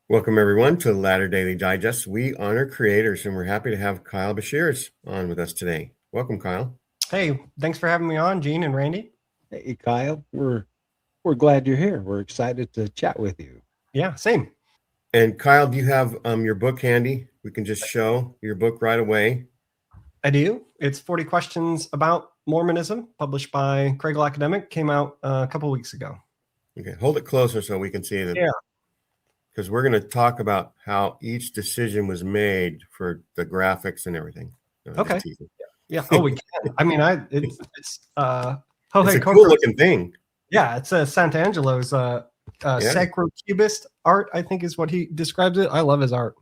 Welcome, everyone, to Latter Daily Digest. We honor creators, and we're happy to have Kyle Beshears on with us today. Welcome, Kyle. Hey, thanks for having me on, Gene and Randy. Hey, Kyle, we're glad you're here. We're excited to chat with you. Yeah, same. And Kyle, do you have your book handy? We can just show your book right away. I do. It's 40 Questions About Mormonism, published by Craigell Academic. Came out a couple weeks ago. Okay, hold it closer so we can see it. Yeah. Because we're going to talk about how each decision was made for the graphics and everything. Okay. Yeah. Oh, we can. I mean, it's it's a cool looking thing. Yeah, it's a Sant'Angelo's sacro-cubist art, I think is what he describes it. I love his art.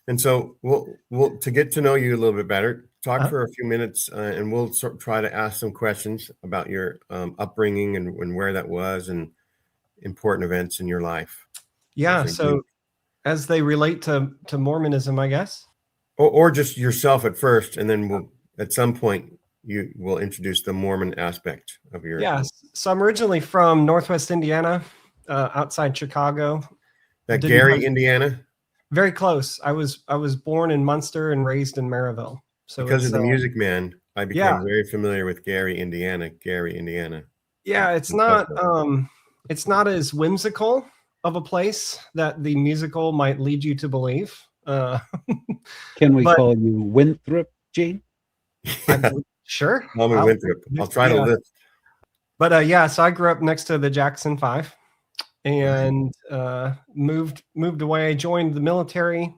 And so we'll to get to know you a little bit better, talk for a few minutes, and we'll try to ask some questions about your upbringing and where that was and important events in your life. Yeah. So as they relate to Mormonism, I guess. Or just yourself at first, and then we'll at some point you will introduce the Mormon aspect of your. Yeah. So I'm originally from Northwest Indiana, outside Chicago. Gary, Indiana. Very close. I was born in Munster and raised in Maryville. So because of the Music Man, I became very familiar with Gary, Indiana. Yeah, it's not as whimsical of a place that the musical might lead you to believe. Can we call you Winthrop, Gene? Sure. Call me Winthrop. I'll try to live. But so I grew up next to the Jackson 5 and moved away, joined the military,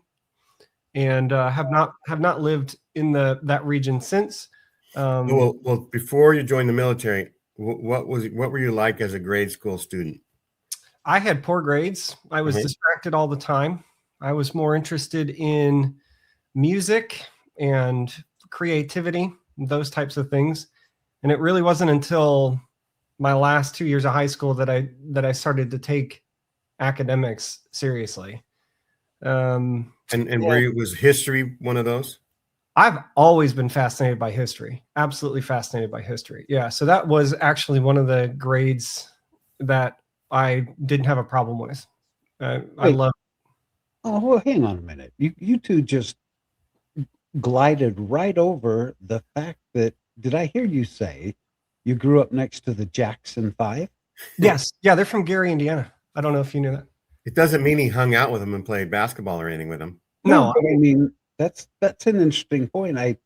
and have not lived in that region since. Well, before you joined the military, what were you like as a grade school student? I had poor grades. I was distracted all the time. I was more interested in music and creativity, those types of things. And it really wasn't until my last 2 years of high school that I started to take academics seriously. Was history one of those? I've always been fascinated by history. Absolutely fascinated by history. Yeah. So that was actually one of the grades that I didn't have a problem with. I love. Oh, well, hang on a minute. You two just glided right over the fact that, did I hear you say you grew up next to the Jackson 5? Yes. Yeah, they're from Gary, Indiana. I don't know if you knew that. It doesn't mean he hung out with them and played basketball or anything with them. No, I mean that's an interesting point. I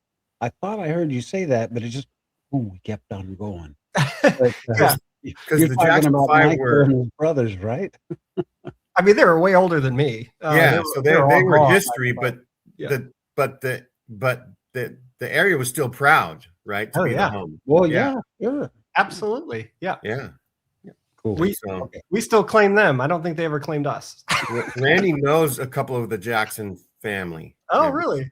thought I heard you say that, but it just we kept on going. But, yeah. Because the Jackson 5 were his brothers, right? I mean, they were way older than me. So they were history, but the area was still proud, right? To be the home. Well, yeah, absolutely, yeah. Cool. We still claim them. I don't think they ever claimed us. Randy knows a couple of the Jackson family. Oh, really?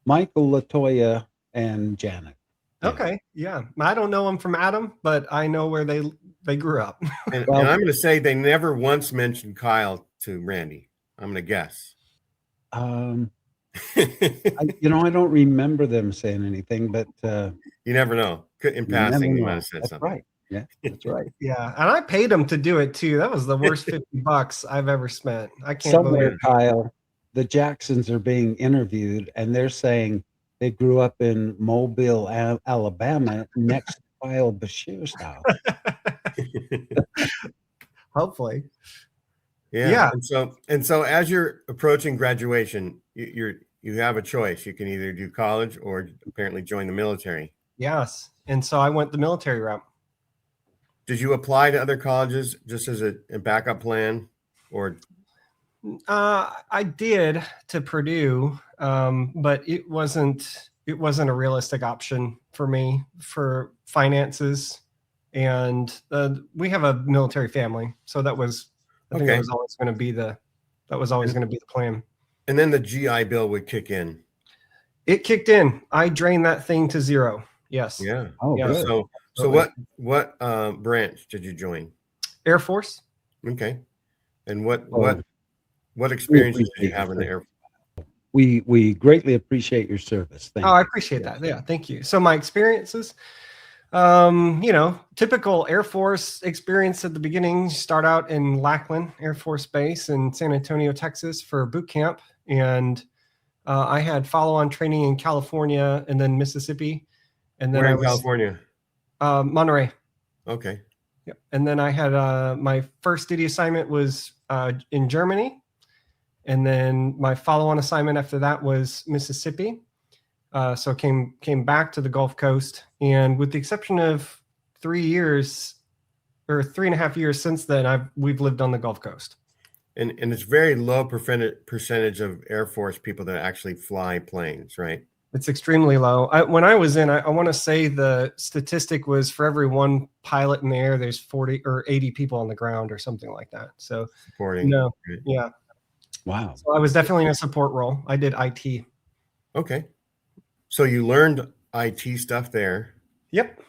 Michael, LaToya, and Janet. Okay, yeah. I don't know them from Adam, but I know where they grew up. and I'm going to say they never once mentioned Kyle to Randy. I'm going to guess. I don't remember them saying anything, but you never know. In passing, you might have said something. Right. Yeah, that's right. Yeah, and I paid them to do it too. That was the worst $50 I've ever spent. I can't Somewhere, believe it. Kyle, the Jacksons are being interviewed, and they're saying they grew up in Mobile, Alabama, next to Kyle Beshears' house. Hopefully. Yeah. And so as you're approaching graduation, you have a choice. You can either do college or apparently join the military. Yes. And so I went the military route. Did you apply to other colleges just as a backup plan, or? I did to Purdue, but it wasn't a realistic option for me for finances, and we have a military family, so that was I think that was always going to be the plan. And then the GI Bill would kick in. It kicked in. I drained that thing to zero. Yes. Yeah. Oh, yeah. Good. So what branch did you join? Air Force. Okay. And what experiences did you have in the Air Force? We greatly appreciate your service. Thank you. I appreciate that. Yeah, thank you. So my experiences, Typical Air Force experience at the beginning. Start out in Lackland Air Force Base in San Antonio, Texas for boot camp. And I had follow-on training in California and then Mississippi. And then Where I in was California? Monterey. Okay. Yep. And then I had my first duty assignment was in Germany. And then my follow-on assignment after that was Mississippi. So came back to the Gulf Coast, and with the exception of 3 years or 3.5 years since then, we've lived on the Gulf Coast. And it's very low percentage of Air Force people that actually fly planes, right? It's extremely low. When I was in, I want to say the statistic was for every one pilot in the air, there's 40 or 80 people on the ground or something like that. So Supporting. no, Right. yeah. Wow. So I was definitely in a support role. I did IT. Okay. So you learned IT stuff there. Yep.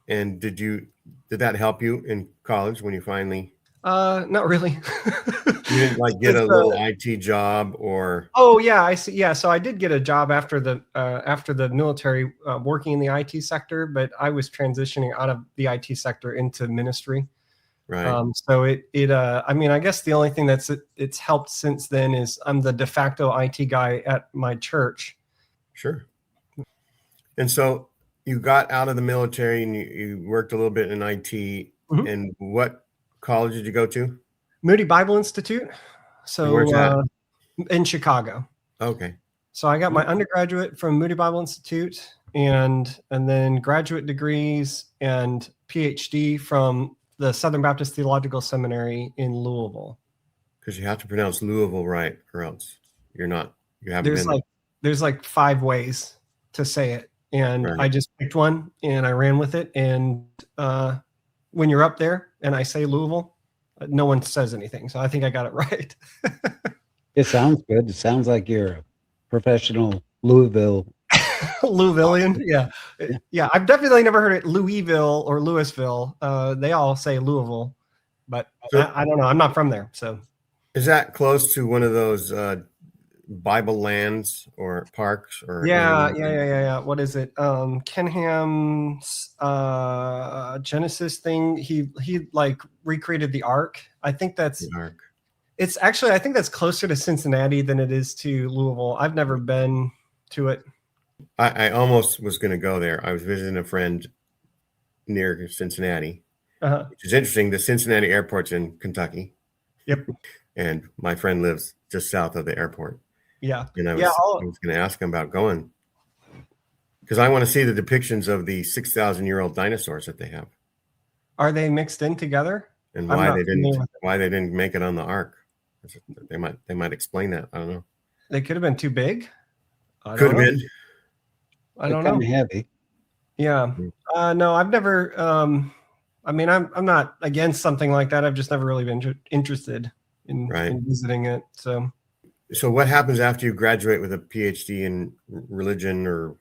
And did that help you in college when you finally? Not really. You didn't like get a little IT job or? Oh yeah, I see. Yeah, so I did get a job after the military, working in the IT sector, but I was transitioning out of the IT sector into ministry. Right. So I mean, I guess the only thing it's helped since then is I'm the de facto IT guy at my church. Sure. And so you got out of the military and you worked a little bit in IT. Mhm. And what college did you go to? Moody Bible Institute. So Where's that? In Chicago. Okay. So I got my undergraduate from Moody Bible Institute and then graduate degrees and PhD from the Southern Baptist Theological Seminary in Louisville. Because you have to pronounce Louisville right, or else you haven't been. There's like 5 ways to say it. And Right. I just picked one and I ran with it. And when you're up there and I say Louisville, no one says anything. So I think I got it right. It sounds good. It sounds like you're a professional Louisville. Louisvillian. Yeah. I've definitely never heard it Louisville or Louisville. They all say Louisville, but I don't know. I'm not from there. So Is that close to one of those Bible lands or parks or? Yeah. What is it? Kenham's Genesis thing. He like recreated the Ark. I think that's The Ark. It's actually, I think that's closer to Cincinnati than it is to Louisville. I've never been to it. I almost was going to go there. I was visiting a friend near Cincinnati, which is interesting. The Cincinnati airport's in Kentucky. Yep. And my friend lives just south of the airport. Yeah. And I was going to ask him about going because I want to see the depictions of the 6,000-year-old dinosaurs that they have. Are they mixed in together? And why they didn't make it on the Ark. They might explain that. I don't know. They could have been too big. Could have been. I don't know. Kind of heavy. Yeah. No, I've never. I mean, I'm not against something like that. I've just never really been interested in visiting it. So what happens after you graduate with a PhD in religion or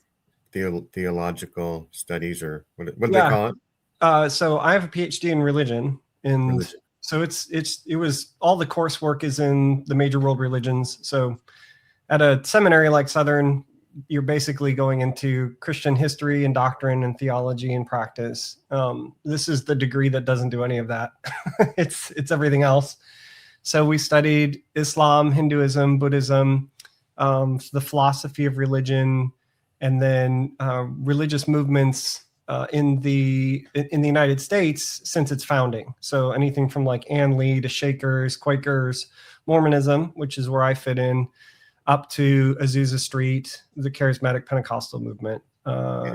theological studies, or what do they call it? So I have a PhD in religion, and so it was all the coursework is in the major world religions. So at a seminary like Southern, you're basically going into Christian history and doctrine and theology and practice. This is the degree that doesn't do any of that. It's everything else. So we studied Islam, Hinduism, Buddhism, the philosophy of religion, and then religious movements in the United States since its founding. So anything from like Ann Lee to Shakers, Quakers, Mormonism, which is where I fit in, up to Azusa Street, the charismatic Pentecostal movement.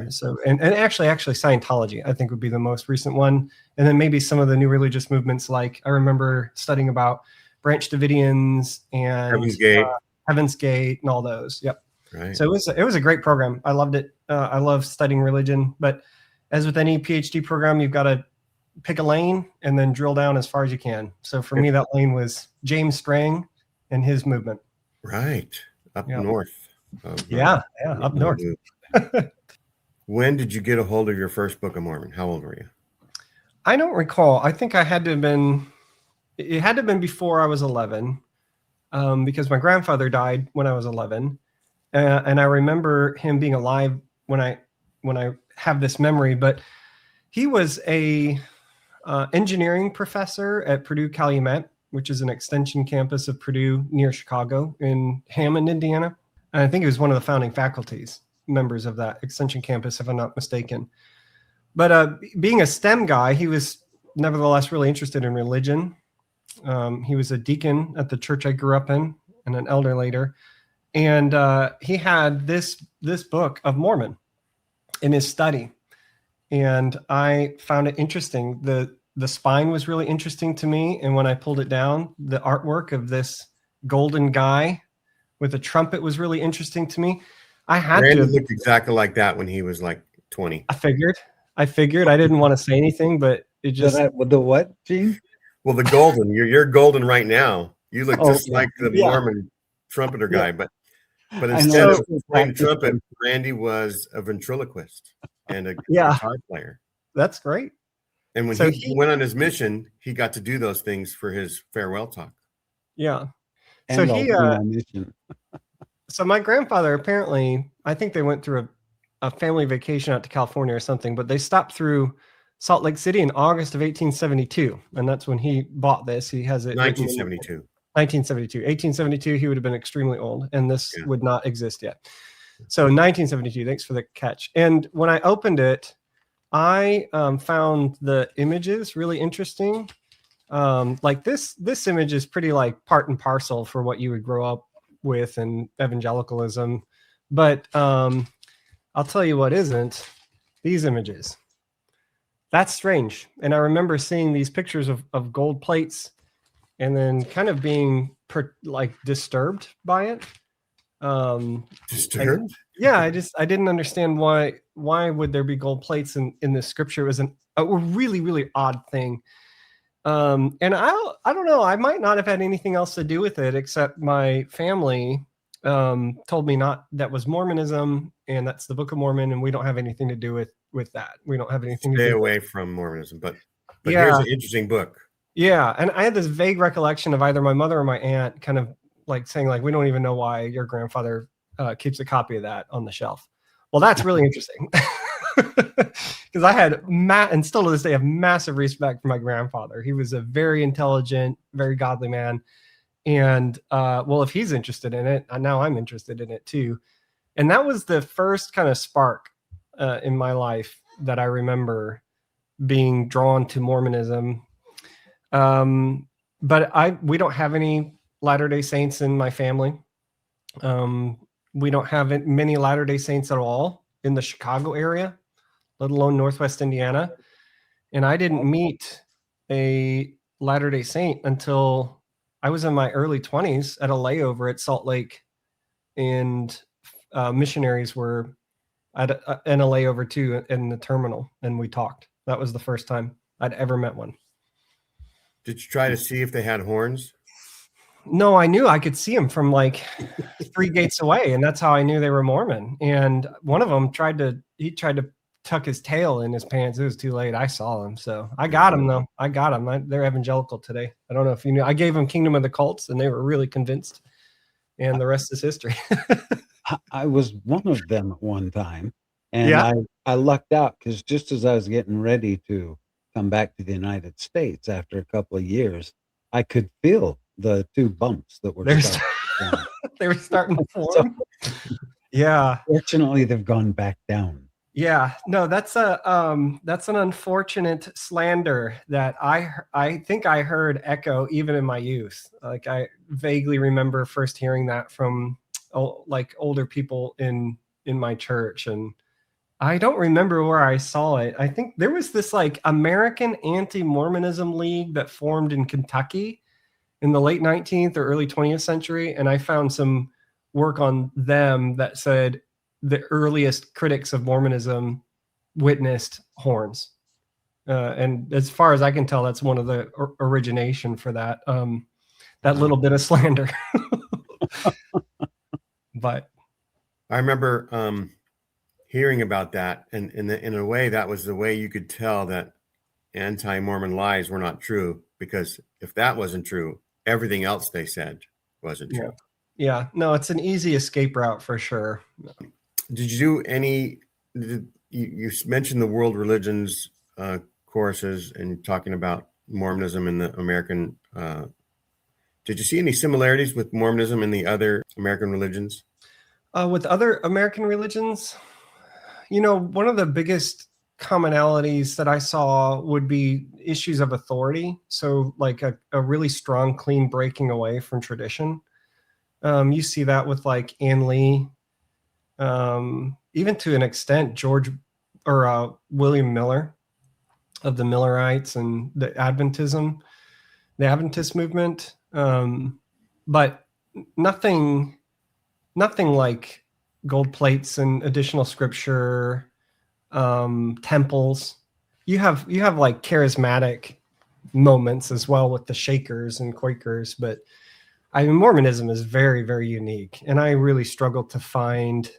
So and actually Scientology, I think, would be the most recent one. And then maybe some of the new religious movements, like I remember studying about Branch Davidians and Heaven's Gate and all those. Yep. Right. So it was a great program. I loved it. I love studying religion, but as with any PhD program, you've got to pick a lane and then drill down as far as you can. So for me, that lane was James Strang and his movement. Right. Up north. Up north. When did you get a hold of your first Book of Mormon? How old were you? I don't recall. I think it had to have been before I was 11, because my grandfather died when I was 11. And I remember him being alive when I have this memory, but he was a engineering professor at Purdue Calumet, which is an extension campus of Purdue near Chicago in Hammond, Indiana. And I think he was one of the founding faculties members of that extension campus, if I'm not mistaken. But being a STEM guy, he was nevertheless really interested in religion. He was a deacon at the church I grew up in and an elder later. And he had this Book of Mormon in his study. And I found it interesting. The spine was really interesting to me. And when I pulled it down, the artwork of this golden guy with a trumpet was really interesting to me. I had Randy to looked exactly like that when he was like 20. I figured. I didn't want to say anything, but it just The what, Gene? Well, the golden, you're golden right now. You look just like the Yeah. Mormon trumpeter guy, but I instead know. of playing the trumpet, Randy was a ventriloquist and a guitar player. That's great. And when he went on his mission, he got to do those things for his farewell talk. Yeah. And So he mission. so my grandfather, apparently, I think they went through a family vacation out to California or something, but they stopped through Salt Lake City in August of 1872. And that's when he bought this. He has it 1972. 1972. 1872, he would have been extremely old, and this would not exist yet. So 1972, thanks for the catch. And when I opened it, I found the images really interesting. Like this image is pretty like part and parcel for what you would grow up with in evangelicalism. But I'll tell you what isn't, these images. That's strange. And I remember seeing these pictures of gold plates and then kind of being disturbed by it. Disturbed? Yeah, I didn't understand why would there be gold plates in this scripture. It was a really, really odd thing. And I don't know, I might not have had anything else to do with it, except my family told me that was Mormonism, and that's the Book of Mormon, and we don't have anything to do with that. We don't have anything to do away from Mormonism, but yeah. Here's an interesting book. Yeah, and I had this vague recollection of either my mother or my aunt kind of like saying like, we don't even know why your grandfather keeps a copy of that on the shelf. Well, that's really interesting because I had and still to this day have massive respect for my grandfather. He was a very intelligent, very godly man. And well, if he's interested in it, now I'm interested in it too. And that was the first kind of spark in my life that I remember being drawn to Mormonism. But we don't have any Latter-day Saints in my family. We don't have many Latter-day Saints at all in the Chicago area, let alone Northwest Indiana. And I didn't meet a Latter-day Saint until I was in my early 20s at a layover at Salt Lake, and missionaries were in a layover too in the terminal, and we talked. That was the first time I'd ever met one. Did you try to see if they had horns? No, I knew I could see them from like 3 gates away, and that's how I knew they were Mormon. And one of them tried to tuck his tail in his pants. It was too late. I saw him, so I got him though. I got him. They're evangelical today. I don't know if you knew. I gave them Kingdom of the Cults, and they were really convinced. And the rest is history. I was one of them at one time, and I lucked out because just as I was getting ready to come back to the United States after a couple of years, I could feel the 2 bumps that were they were starting to form. Yeah. Fortunately, they've gone back down. Yeah. No, that's an unfortunate slander that I think I heard echo even in my youth. Like I vaguely remember first hearing that from like older people in my church, and I don't remember where I saw it. I think there was this like American Anti-Mormonism League that formed in Kentucky in the late 19th or early 20th century. And I found some work on them that said the earliest critics of Mormonism witnessed horns. And as far as I can tell, that's one of the origination for that little bit of slander. But I remember hearing about that, and in a way, that was the way you could tell that anti-Mormon lies were not true, because if that wasn't true, everything else they said wasn't true. Yeah. No, it's an easy escape route for sure. Did you do any? you mentioned the world religions courses and talking about Mormonism and the American. Did you see any similarities with Mormonism and the other American religions? With other American religions, one of the biggest commonalities that I saw would be issues of authority. So like a really strong, clean breaking away from tradition. You see that with like Ann Lee, even to an extent, William Miller of the Millerites and the Adventist movement. But nothing like gold plates and additional scripture, temples. You have like charismatic moments as well with the Shakers and Quakers, but Mormonism is very, very unique, and I really struggled to find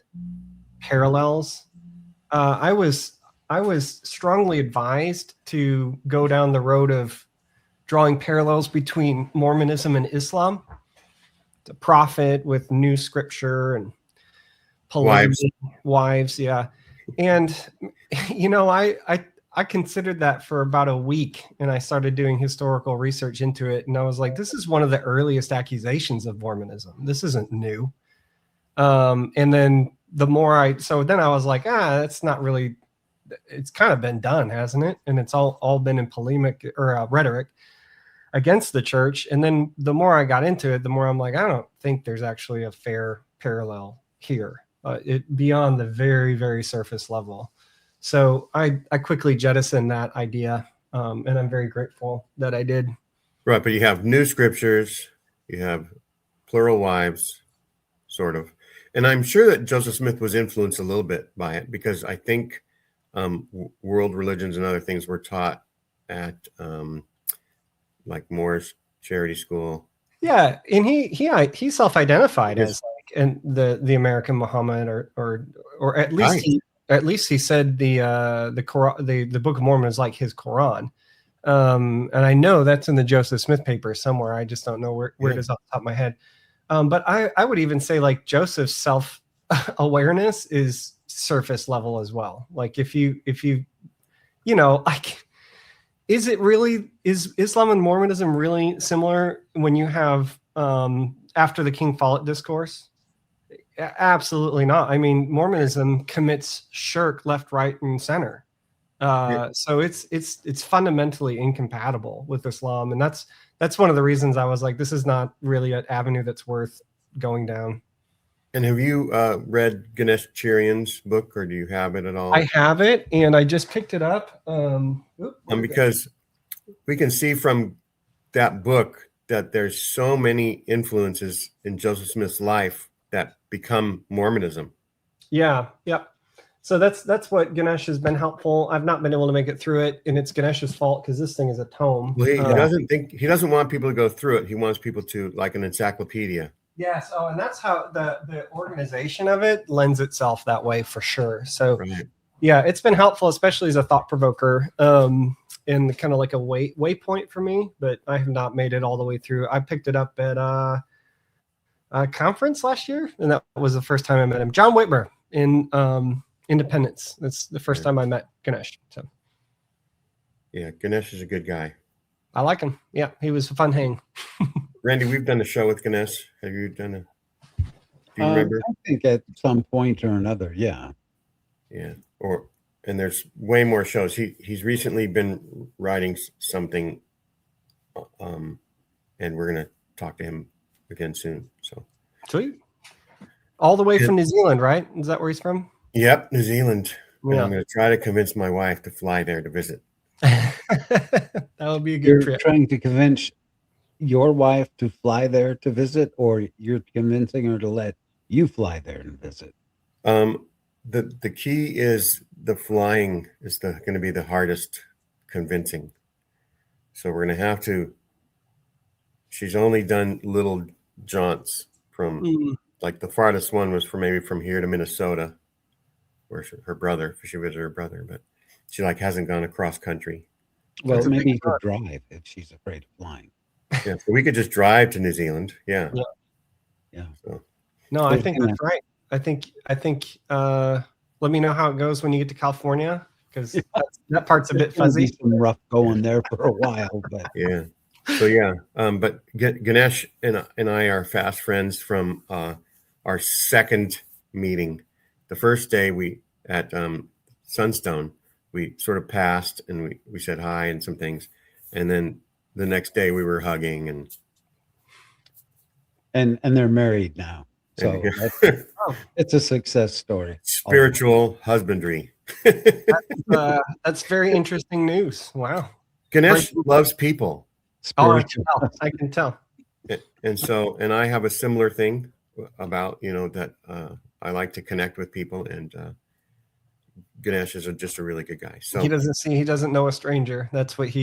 parallels. I was strongly advised to go down the road of drawing parallels between Mormonism and Islam. The prophet with new scripture and wives, yeah. And I considered that for about a week, and I started doing historical research into it, and I was like, this is one of the earliest accusations of Mormonism. This isn't new. And then then I was like, that's not really, it's kind of been done, hasn't it? And it's all been in polemic or rhetoric against the church. And then the more I got into it, the more I'm like, I don't think there's actually a fair parallel here, beyond the very, very surface level. So I quickly jettisoned that idea, and I'm very grateful that I did. Right, but you have new scriptures, you have plural wives, sort of. And I'm sure that Joseph Smith was influenced a little bit by it, because I think world religions and other things were taught at like Moore's Charity School. Yeah, and he self-identified as like the American Muhammad, or at least he said the Quran, the Book of Mormon is like his Quran. And I know that's in the Joseph Smith paper somewhere. I just don't know where it is off the top of my head. But I would even say like Joseph's self-awareness is surface level as well. Like if you like, is Islam and Mormonism really similar when you have after the King Follett discourse? Absolutely not. I mean, Mormonism commits shirk left, right, and center. So it's fundamentally incompatible with Islam, and that's one of the reasons I was like, this is not really an avenue that's worth going down. And have you read Ganesh Cherian's book, or do you have it at all? I have it, and I just picked it up. Because we can see from that book that there's so many influences in Joseph Smith's life that become Mormonism. Yeah. Yep. So that's what Ganesh has been helpful. I've not been able to make it through it, and it's Ganesh's fault because this thing is a tome. Well, he doesn't want people to go through it. He wants people to, like an encyclopedia. Yes. Oh, and that's how the organization of it lends itself that way for sure. So yeah, it's been helpful, especially as a thought provoker, and kind of like a waypoint for me, but I have not made it all the way through. I picked it up at a conference last year, and that was the first time I met him. John Whitmer in Independence. That's the first time I met Ganesh. So yeah, Ganesh is a good guy. I like him. Yeah, he was a fun hang. Randy, we've done a show with Ganesh. Have you done do you remember? I think at some point or another, yeah. Yeah. And there's way more shows. He's recently been writing something, and we're gonna talk to him again soon. So sweet. All the way from New Zealand, right? Is that where he's from? Yep, New Zealand. Yeah. And I'm gonna try to convince my wife to fly there to visit. That would be a good You're trip. trying to convince your wife to fly there to visit, or you're convincing her to let you fly there and visit? The key is the flying is going to be the hardest convincing. So we're going to have to. She's only done little jaunts from like the farthest one was from here to Minnesota, where her brother, she visited her brother, but she hasn't gone across country. Well, maybe you could drive if she's afraid of flying. Yeah, so we could just drive to New Zealand. Yeah. Yeah. So. No, I think that's right. I think Let me know how it goes when you get to California, because that part's a bit There's gonna fuzzy. be some rough going there for a while, but Yeah. So yeah, but Ganesh and I are fast friends from our second meeting. The first day we at Sunstone, we sort of passed and we said hi and some things, and then the next day we were hugging and they're married now, so it's a success story. spiritual husbandry. That's very interesting news. Wow. Ganesh loves people. Oh, I can tell. And so, and I have a similar thing about, that I like to connect with people, and Ganesh is just a really good guy. So he doesn't know a stranger. That's what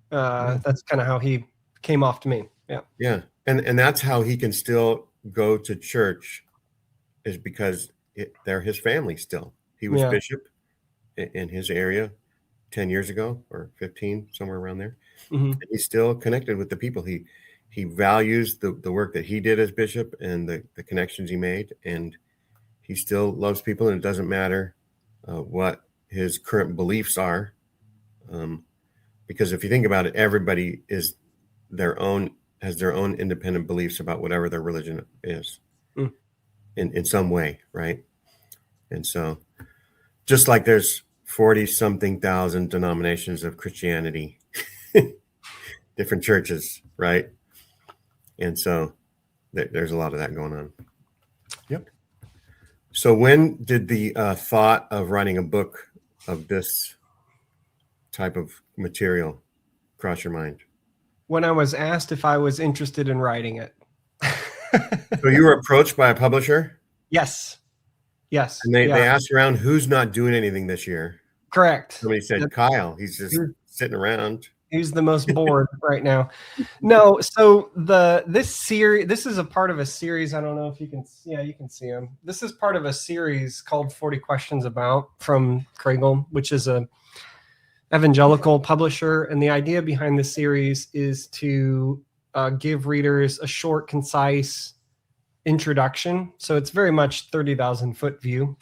that's kind of how he came off to me. Yeah. Yeah. And that's how he can still go to church, is because they're his family still. He was bishop in his area 10 years ago or 15, somewhere around there. Mm-hmm. And he's still connected with the people. He values the work that he did as bishop and the connections he made, and he still loves people, and it doesn't matter what his current beliefs are, because if you think about it, everybody has their own independent beliefs about whatever their religion is in some way, right? And so just like there's 40 something thousand denominations of Christianity, different churches, right? And so there's a lot of that going on. Yep. So when did the thought of writing a book of this type of material cross your mind? When I was asked if I was interested in writing it. So you were approached by a publisher? Yes. And they asked around, who's not doing anything this year? Correct. Somebody said, Kyle, he's just sitting around. Who's the most bored right now? No, so this is a part of a series. I don't know if you can. Yeah, you can see them. This is part of a series called 40 Questions About from Kregel, which is a evangelical publisher. And the idea behind this series is to give readers a short, concise introduction. So it's very much 30,000 foot view.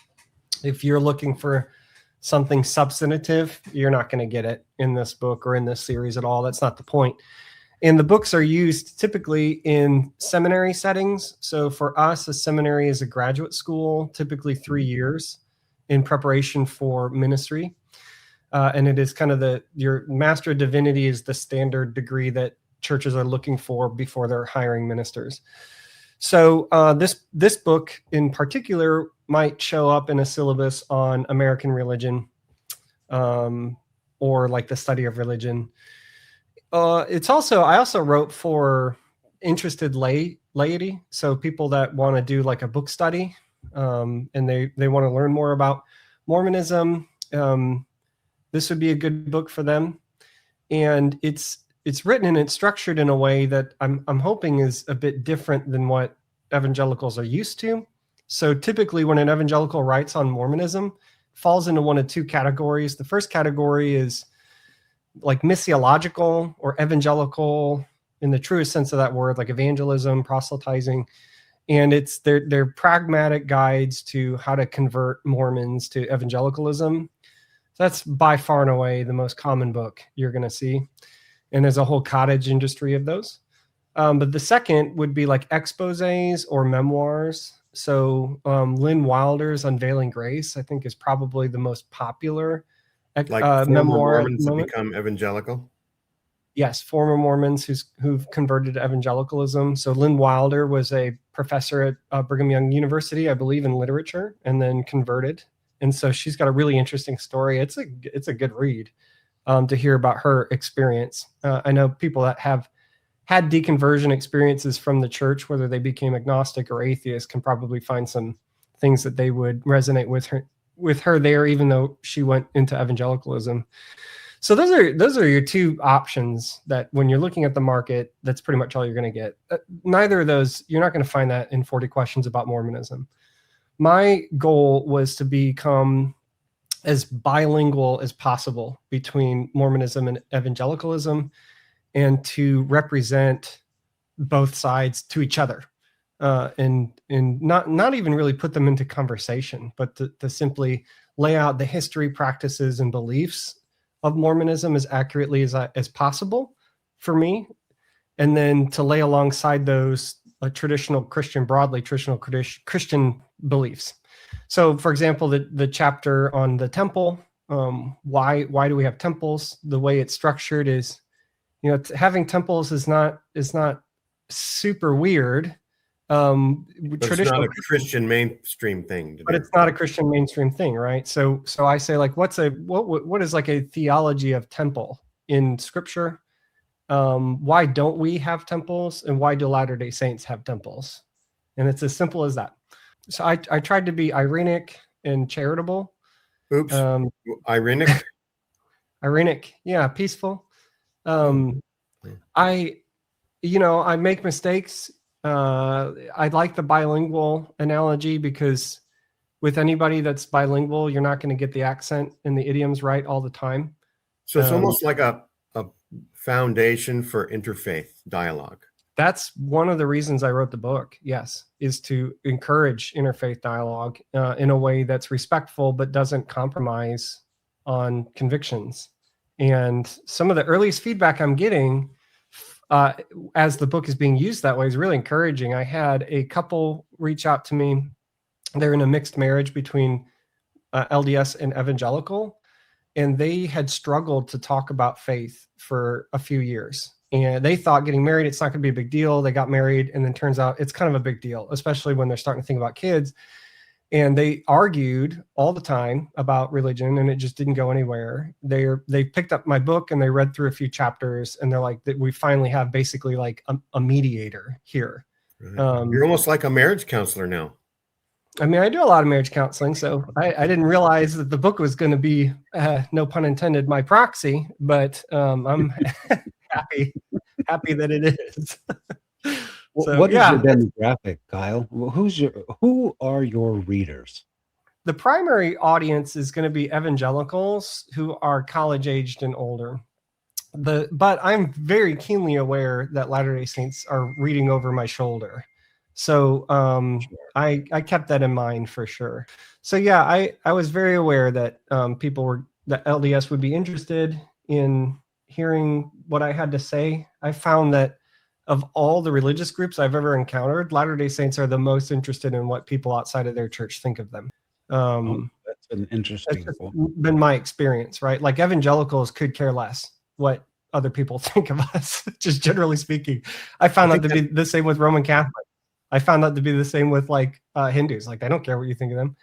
If you're looking for something substantive, you're not going to get it in this book or in this series at all. That's not the point. And the books are used typically in seminary settings. So for us, a seminary is a graduate school, typically 3 years in preparation for ministry. And it is kind of your Master of Divinity is the standard degree that churches are looking for before they're hiring ministers. So this book in particular might show up in a syllabus on American religion, or like the study of religion. I also wrote for interested laity, so people that want to do like a book study, and they want to learn more about Mormonism. This would be a good book for them, and it's written and it's structured in a way that I'm hoping is a bit different than what evangelicals are used to. So typically when an evangelical writes on Mormonism, falls into one of two categories. The first category is like missiological or evangelical in the truest sense of that word, like evangelism, proselytizing. And they're pragmatic guides to how to convert Mormons to evangelicalism. That's by far and away the most common book you're going to see. And there's a whole cottage industry of those. But the second would be like exposés or memoirs. So Lynn Wilder's Unveiling Grace, I think, is probably the most popular memoir. Mormons that become evangelical? Yes, former Mormons who've converted to evangelicalism. So Lynn Wilder was a professor at Brigham Young University, I believe, in literature, and then converted. And so she's got a really interesting story. It's a good read to hear about her experience. I know people that have had deconversion experiences from the church, whether they became agnostic or atheist, can probably find some things that they would resonate with her there, even though she went into evangelicalism. So those are your two options that when you're looking at the market, that's pretty much all you're going to get. Neither of those, you're not going to find that in 40 Questions About Mormonism. My goal was to become as bilingual as possible between Mormonism and evangelicalism, and to represent both sides to each other. and not even really put them into conversation, but to simply lay out the history, practices, and beliefs of Mormonism as accurately as possible for me, and then to lay alongside those traditional Christian Christian beliefs. So, for example, the chapter on the temple, why do we have temples? The way it's structured is, having temples is not super weird. But it's not a Christian mainstream thing to do. But it's not a Christian mainstream thing, right? So I say, like, what is like a theology of temple in Scripture? Why don't we have temples, and why do Latter-day Saints have temples? And it's as simple as that. So I tried to be ironic and charitable. Oops. Ironic? Ironic, yeah, peaceful. I make mistakes. I like the bilingual analogy, because with anybody that's bilingual, you're not going to get the accent and the idioms right all the time. So it's almost like a foundation for interfaith dialogue. That's one of the reasons I wrote the book, yes, is to encourage interfaith dialogue in a way that's respectful but doesn't compromise on convictions. And some of the earliest feedback I'm getting as the book is being used that way is really encouraging. I had a couple reach out to me. They're in a mixed marriage between LDS and evangelical, and they had struggled to talk about faith for a few years. And they thought getting married, it's not going to be a big deal. They got married, and then turns out it's kind of a big deal, especially when they're starting to think about kids. And they argued all the time about religion, and it just didn't go anywhere. They picked up my book, and they read through a few chapters, and they're like, that we finally have basically like a mediator here. Right. You're almost like a marriage counselor now. I mean, I do a lot of marriage counseling, so I didn't realize that the book was going to be, no pun intended, my proxy, but I'm happy that it is. So, what is your demographic, Kyle? Who are your readers? The primary audience is going to be evangelicals who are college-aged and older. But I'm very keenly aware that Latter-day Saints are reading over my shoulder. So I kept that in mind for sure. So yeah, I was very aware that that LDS would be interested in hearing what I had to say. I found that of all the religious groups I've ever encountered, Latter-day Saints are the most interested in what people outside of their church think of them. That's an interesting point. Been my experience, right? Like evangelicals could care less what other people think of us, just generally speaking. I found that to be the same with Roman Catholics. I found that to be the same with like Hindus. Like, they don't care what you think of them.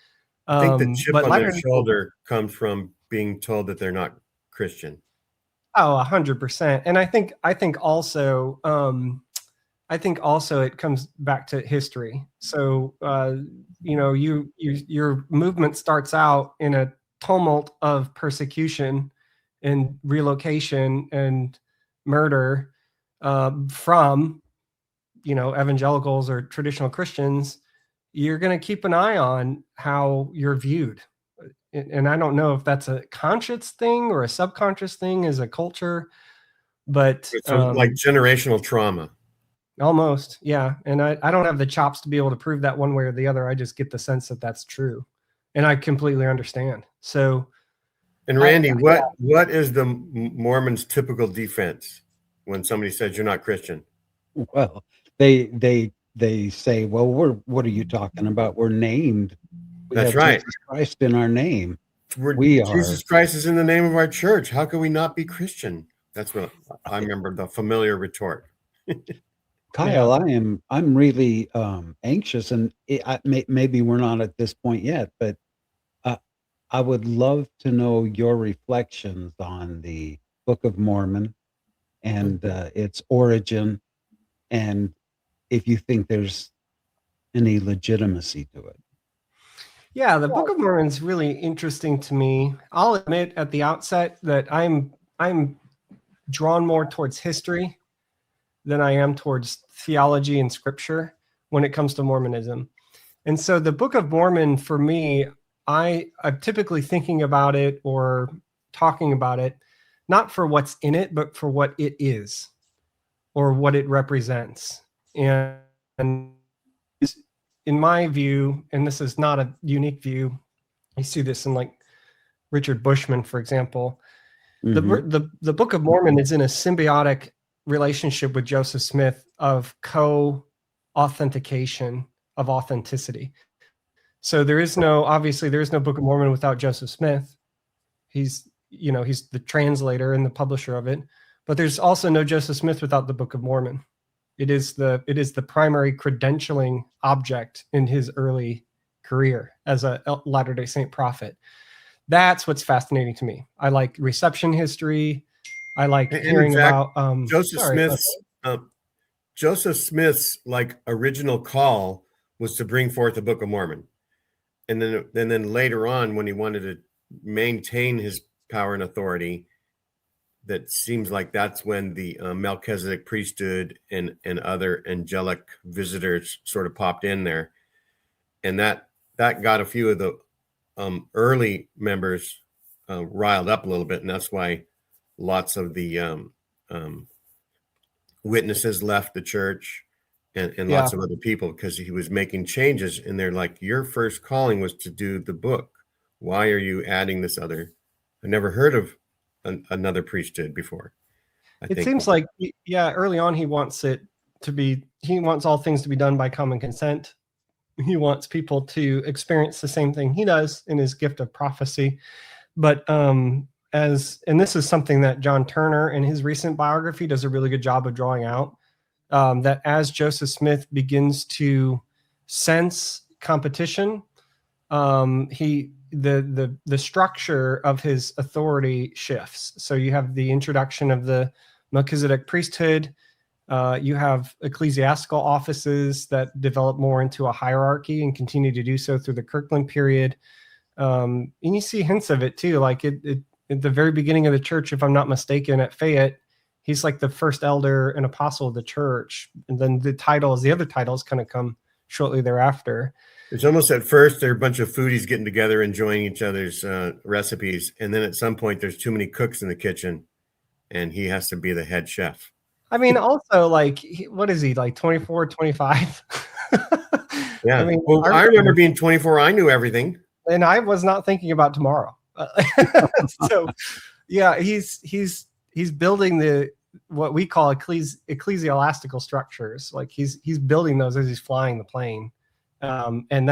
I think the chip on their shoulder comes from being told that they're not Christian. Oh, 100%. And I think also it comes back to history. So your movement starts out in a tumult of persecution and relocation and murder from evangelicals or traditional Christians. You're going to keep an eye on how you're viewed. And I don't know if that's a conscious thing or a subconscious thing as a culture, but it's like generational trauma. Almost, yeah. And I don't have the chops to be able to prove that one way or the other. I just get the sense that that's true, and I completely understand. So, and Randy, what is the Mormon's typical defense when somebody says you're not Christian? Well, they say, well, what are you talking about? We're named. That's right. Jesus Christ in our name. Jesus Christ is in the name of our church. How can we not be Christian? That's what I remember, the familiar retort. Kyle, yeah. I'm really anxious, and maybe we're not at this point yet, but I would love to know your reflections on the Book of Mormon and its origin, and if you think there's any legitimacy to it. Yeah, the Book of Mormon is really interesting to me. I'll admit at the outset that I'm drawn more towards history than I am towards theology and scripture when it comes to Mormonism. And so the Book of Mormon, for me, I'm typically thinking about it or talking about it, not for what's in it, but for what it is or what it represents. And in my view, and this is not a unique view, you see this in like Richard Bushman, for example. The Book of Mormon is in a symbiotic relationship with Joseph Smith of co-authentication, of authenticity. So obviously there is no Book of Mormon without Joseph Smith. He's the translator and the publisher of it, but there's also no Joseph Smith without the Book of Mormon. It is the primary credentialing object in his early career as a Latter-day Saint prophet. That's what's fascinating to me. I like reception history. I like hearing about Joseph Smith's like original call was to bring forth the Book of Mormon, and then later on, when he wanted to maintain his power and authority, that seems like that's when the Melchizedek priesthood and other angelic visitors sort of popped in there, and that got a few of the early members riled up a little bit, and that's why lots of the witnesses left the church and lots of other people, because he was making changes, and they're like, your first calling was to do the book. Why are you adding this other? I never heard of another priesthood before. It seems like, early on he wants all things to be done by common consent. He wants people to experience the same thing he does in his gift of prophecy. But and this is something that John Turner in his recent biography does a really good job of drawing out, that as Joseph Smith begins to sense competition, the structure of his authority shifts. So you have the introduction of the Melchizedek priesthood. You have ecclesiastical offices that develop more into a hierarchy and continue to do so through the Kirkland period. And you see hints of it too, like at the very beginning of the church, if I'm not mistaken, at Fayette, he's like the first elder and apostle of the church. And then the other titles kind of come shortly thereafter. It's almost at first they're a bunch of foodies getting together, enjoying each other's recipes. And then at some point there's too many cooks in the kitchen and he has to be the head chef. I mean, also, like, what is he, like 24, 25? Yeah. I mean, well, I remember being 24. I knew everything. And I was not thinking about tomorrow. So, yeah, he's building what we call ecclesiastical structures. Like he's building those as he's flying the plane. And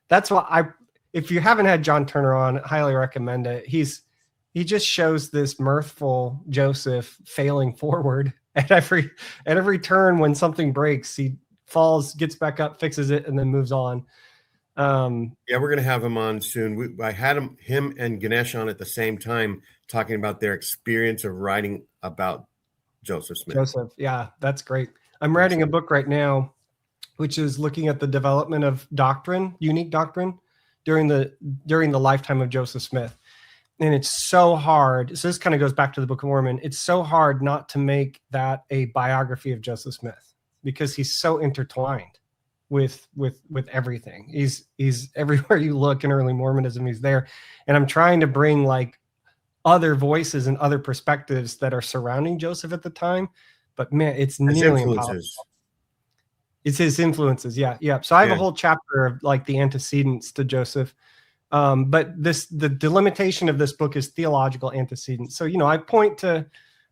that's why if you haven't had John Turner on, I highly recommend it. He just shows this mirthful Joseph failing forward at every turn. When something breaks, he falls, gets back up, fixes it, and then moves on. Yeah, we're gonna have him on soon. I had him and Ganesh on at the same time, talking about their experience of writing about Joseph Smith. Yeah, that's great. I'm writing a book right now, which is looking at the development of unique doctrine during the lifetime of Joseph Smith. And it's so hard. So this kind of goes back to the Book of Mormon. It's so hard not to make that a biography of Joseph Smith, because he's so intertwined with everything. He's everywhere you look in early Mormonism, he's there. And I'm trying to bring like other voices and other perspectives that are surrounding Joseph at the time. But man, it's nearly impossible. It's his influences. Yeah. So I have a whole chapter of like the antecedents to Joseph. But the delimitation of this book is theological antecedents. So, I point to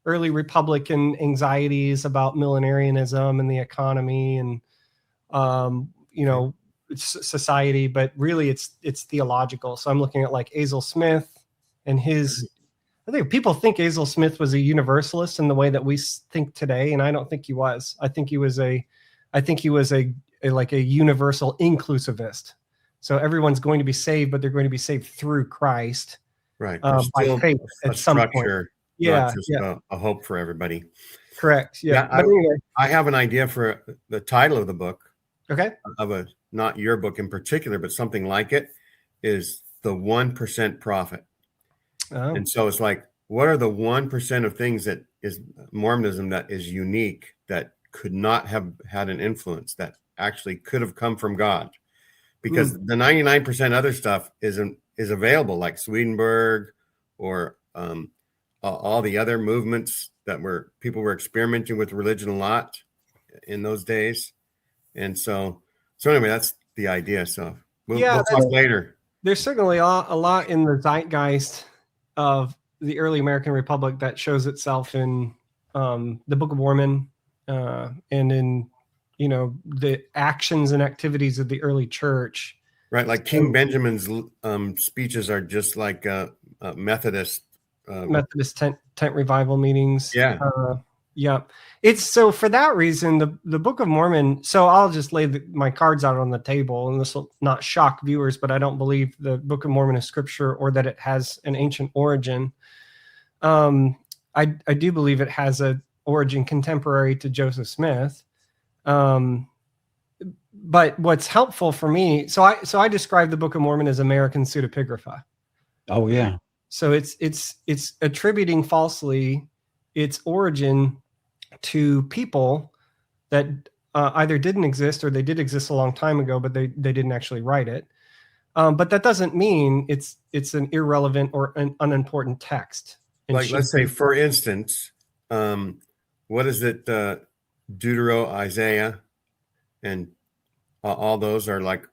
early Republican anxieties about millenarianism and the economy and, society, but really it's theological. So I'm looking at like Azel Smith and I think people think Azel Smith was a universalist in the way that we think today. And I don't think he was. I think he was a universal inclusivist. So everyone's going to be saved, but they're going to be saved through Christ, right? By faith at some point. Not just a hope for everybody. Correct. Yeah. But anyway, I have an idea for the title of the book. Okay. Not your book in particular, but something like it, is the 1% prophet. Oh. And so it's like, what are the 1% of things that is Mormonism that is unique, that could not have had an influence, that actually could have come from God? Because the 99% other stuff is available, like Swedenborg or all the other movements that people were experimenting with religion a lot in those days. And so So anyway, that's the idea. So we'll Yeah, talk later. There's certainly a lot in the zeitgeist of the early American Republic that shows itself in the Book of Mormon and in, the actions and activities of the early church. Right, like King Benjamin's speeches are just like Methodist tent revival meetings. Yeah. Yeah. It's so for that reason, the Book of Mormon. So I'll just lay my cards out on the table, and this will not shock viewers, but I don't believe the Book of Mormon is scripture or that it has an ancient origin. I do believe it has an origin contemporary to Joseph Smith. But what's helpful for me, so I describe the Book of Mormon as American pseudepigrapha. Oh yeah. So it's attributing falsely its origin to people that either didn't exist or they did exist a long time ago, but they didn't actually write it. But that doesn't mean it's an irrelevant or an unimportant text. Like, let's say, for instance, what is it? Deutero, Isaiah, and all those are like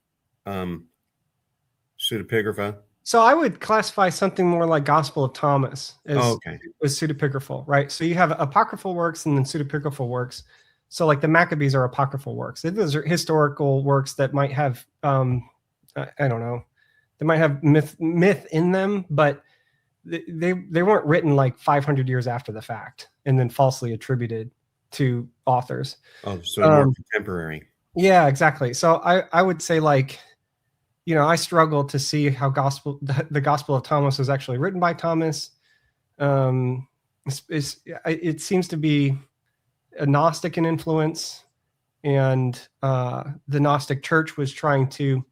pseudepigrapha. So I would classify something more like Gospel of Thomas as pseudepigraphal, right? So you have apocryphal works and then pseudepigraphal works. So like the Maccabees are apocryphal works. Those are historical works that might have, I don't know, they might have myth in them, but they weren't written like 500 years after the fact and then falsely attributed to authors. Oh, so more contemporary. Yeah, exactly. So I would say, like, I struggle to see how the Gospel of Thomas was actually written by Thomas. It seems to be a Gnostic in influence, and the Gnostic Church was trying to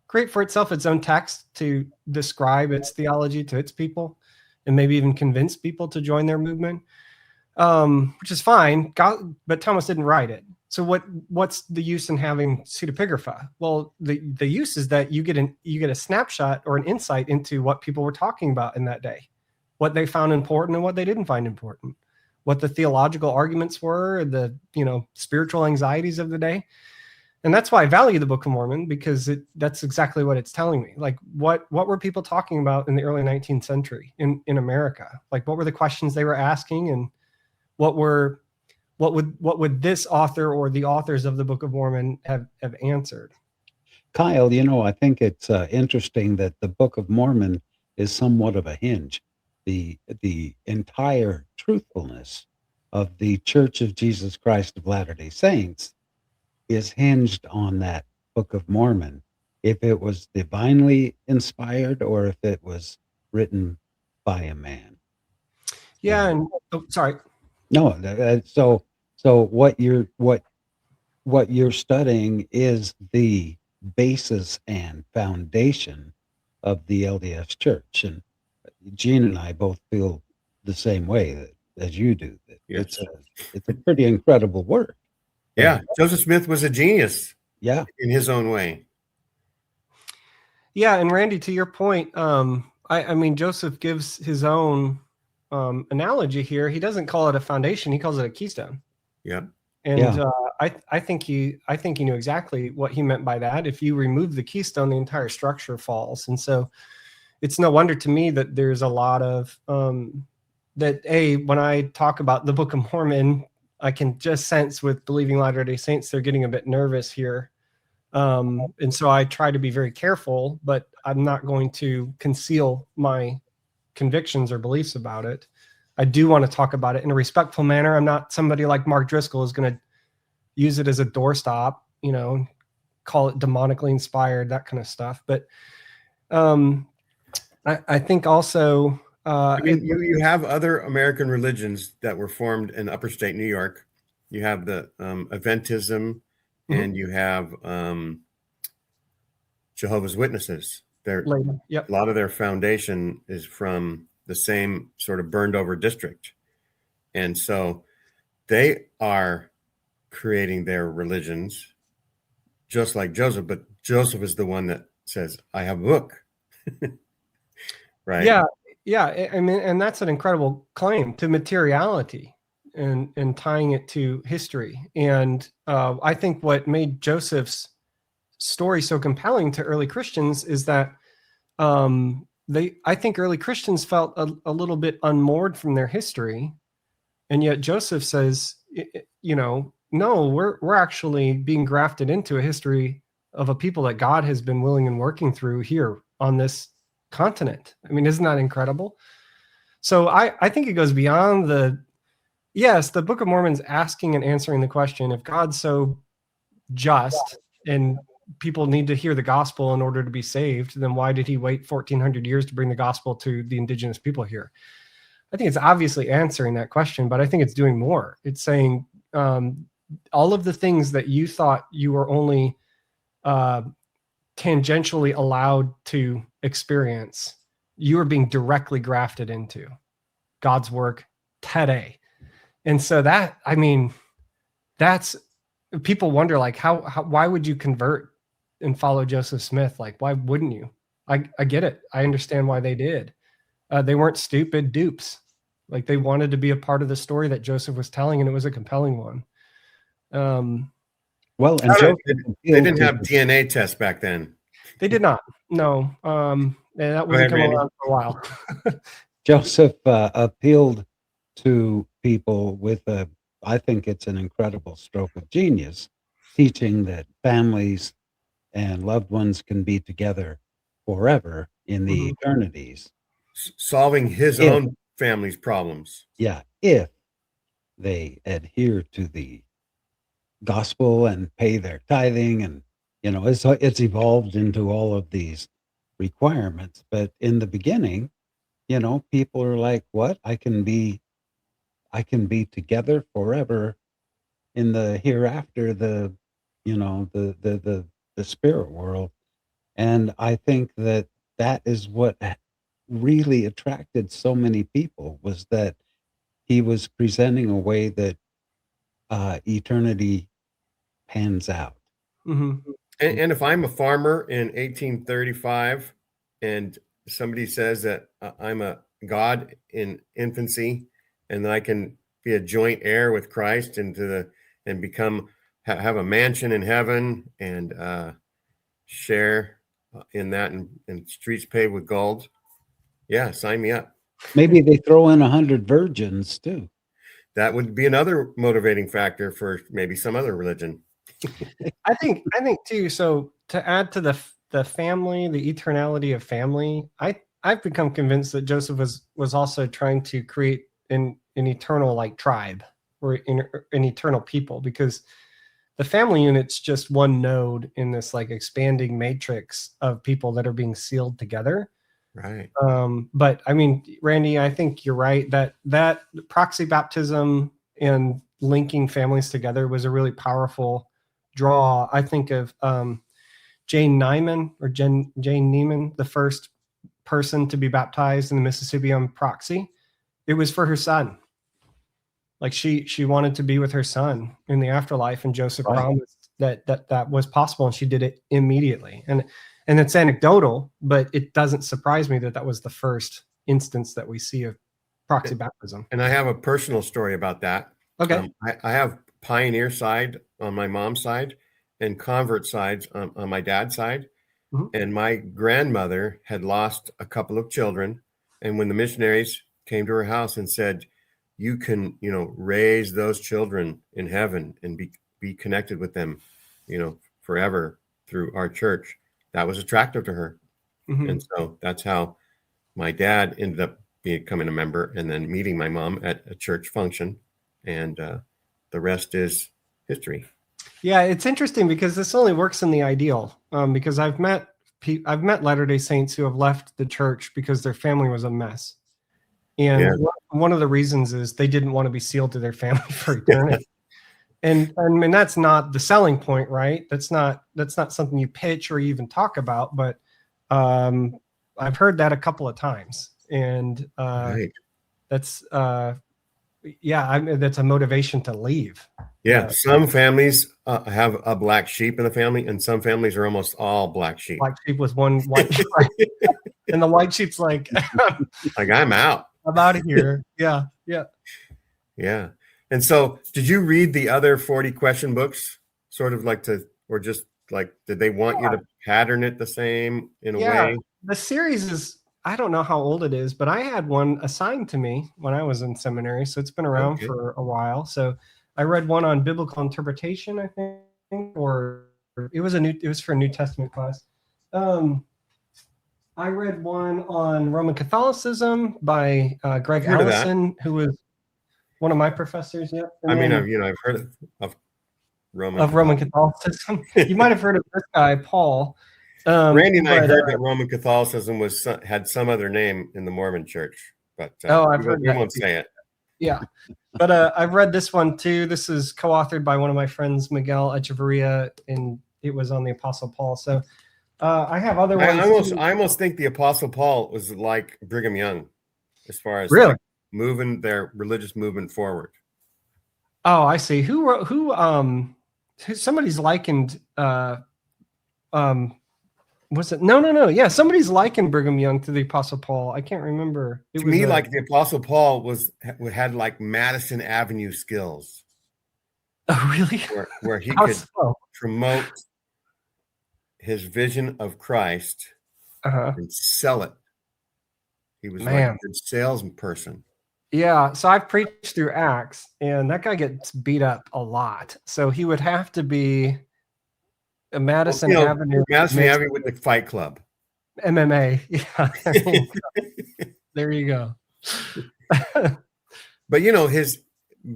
create for itself its own text to describe its theology to its people, and maybe even convince people to join their movement, which is fine. But Thomas didn't write it. So what's the use in having pseudepigrapha? Well, the use is that you get a snapshot or an insight into what people were talking about in that day, what they found important and what they didn't find important, what the theological arguments were, the spiritual anxieties of the day. And that's why I value the Book of Mormon, because that's exactly what it's telling me. Like, what were people talking about in the early 19th century in America? Like, what were the questions they were asking, and what would this author or the authors of the Book of Mormon have answered? Kyle, I think it's interesting that the Book of Mormon is somewhat of a hinge. The entire truthfulness of the Church of Jesus Christ of Latter-day Saints is hinged on that Book of Mormon, if it was divinely inspired or if it was written by a man. Yeah, and sorry. No, so what you're studying is the basis and foundation of the LDS Church, and Gene and I both feel the same way as you do. That yes. It's a pretty incredible work. Yeah, Joseph Smith was a genius. Yeah, in his own way. Yeah, and Randy, to your point, I mean, Joseph gives his own analogy here. He doesn't call it a foundation; he calls it a keystone. Yeah, and I think he knew exactly what he meant by that. If you remove the keystone, the entire structure falls, and so it's no wonder to me that there's a lot of that. When I talk about the Book of Mormon, I can just sense with Believing Latter-day Saints they're getting a bit nervous here. And so I try to be very careful, but I'm not going to conceal my convictions or beliefs about it. I do want to talk about it in a respectful manner. I'm not somebody like Mark Driscoll who's going to use it as a doorstop, call it demonically inspired, that kind of stuff. But I think also... you have other American religions that were formed in upper state New York. You have the Adventism, and you have Jehovah's Witnesses. A lot of their foundation is from the same sort of burned over district. And so they are creating their religions just like Joseph, but Joseph is the one that says, I have a book. Right? Yeah. I mean, and that's an incredible claim to materiality and tying it to history. And I think what made Joseph's story so compelling to early Christians is that I think early Christians felt a little bit unmoored from their history, and yet Joseph says, no, we're actually being grafted into a history of a people that God has been willing and working through here on this continent. I mean, isn't that incredible? So I think it goes beyond the Book of Mormon's asking and answering the question, if God's so just and people need to hear the gospel in order to be saved, then why did he wait 1400 years to bring the gospel to the indigenous people here? I think it's obviously answering that question, but I think it's doing more. It's saying all of the things that you thought you were only tangentially allowed to experience, you are being directly grafted into God's work today. And so that, I mean, that's, people wonder, like, why would you convert and follow Joseph Smith? Like, why wouldn't you? I get it. I understand why they did. They weren't stupid dupes. Like, they wanted to be a part of the story that Joseph was telling, and it was a compelling one. Well, and Joseph, they didn't have DNA tests back then. They did not. No. And that wasn't coming around for a while. Joseph appealed to people with I think it's an incredible stroke of genius, teaching that families and loved ones can be together forever in the eternities. Solving his own family's problems. Yeah, if they adhere to the gospel and pay their tithing, and it's evolved into all of these requirements. But in the beginning, people are like, what? I can be together forever in the hereafter, the spirit world. And I think that is what really attracted so many people, was that he was presenting a way that eternity pans out. Mm-hmm. And if I'm a farmer in 1835 and somebody says that I'm a God in infancy and that I can be a joint heir with Christ and become, have a mansion in heaven and share in that and streets paved with gold. Yeah, sign me up. Maybe they throw in 100 virgins too. That would be another motivating factor for maybe some other religion. I think too. So to add to the family, the eternality of family, I've become convinced that Joseph was also trying to create an eternal, like, tribe, or an eternal people, because the family unit's just one node in this, like, expanding matrix of people that are being sealed together. Right. But I mean, Randy, I think you're right that proxy baptism and linking families together was a really powerful draw. I think of Jane Neiman, the first person to be baptized in the Mississippi on proxy. It was for her son. Like, she wanted to be with her son in the afterlife, and Joseph promised that was possible, and she did it immediately. And it's anecdotal, but it doesn't surprise me that was the first instance that we see of proxy baptism. And I have a personal story about that. Okay. I have pioneer side on my mom's side and convert sides on my dad's side. Mm-hmm. And my grandmother had lost a couple of children. And when the missionaries came to her house and said, you can, raise those children in heaven and be connected with them, forever through our church, that was attractive to her. Mm-hmm. And so that's how my dad ended up becoming a member and then meeting my mom at a church function. And the rest is history. Yeah, it's interesting because this only works in the ideal. Because I've met Latter-day Saints who have left the church because their family was a mess. And one of the reasons is they didn't want to be sealed to their family for eternity. And I mean, that's not the selling point, right? That's not something you pitch or even talk about, but I've heard that a couple of times. And that's that's a motivation to leave. Yeah, some families have a black sheep in the family, and some families are almost all black sheep. Black sheep with one white sheep, and the white sheep's like, I'm out. I'm out of here. Yeah. And so, did you read the other 40 question books, sort of like or just like, did they want you to pattern it the same in a Yeah, way? the series is, I don't know how old it is, but I had one assigned to me when I was in seminary, so it's been around Okay. for a while. So I read one on biblical interpretation, I think, or it was for a New Testament class. I read one on Roman Catholicism by Greg Heard of that. Allison, who was one of my professors. Yep. I mean, I've heard of Roman Roman Catholicism. Catholicism. You might have heard of this guy, Paul. Randy and I heard that Roman Catholicism had some other name in the Mormon Church, but I've heard we won't say it. Yeah, but I've read this one too. This is co-authored by one of my friends, Miguel Echeverria, and it was on the Apostle Paul. So I have other ones. I almost think the Apostle Paul was like Brigham Young, as far as really like moving their religious movement forward. Oh, I see. Somebody's likened. Was it? No. Yeah, somebody's likened Brigham Young to the Apostle Paul. I can't remember. To me, like the Apostle Paul had like Madison Avenue skills. Oh, really? Where he could promote his vision of Christ and sell it. He was like a good salesperson. Yeah, so I've preached through Acts, and that guy gets beat up a lot. So he would have to be a Madison Avenue. Madison Avenue with the Fight Club. MMA. Yeah. There you go. But his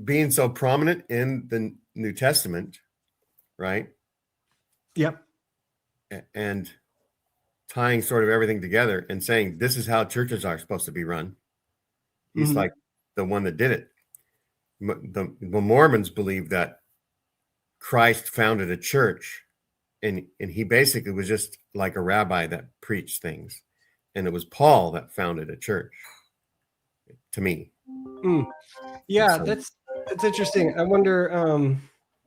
being so prominent in the New Testament, right? Yep. And tying sort of everything together and saying this is how churches are supposed to be run. He's like the one that did it. The Mormons believe that Christ founded a church, and he basically was just like a rabbi that preached things, and it was Paul that founded a church. To me, yeah, that's interesting. I wonder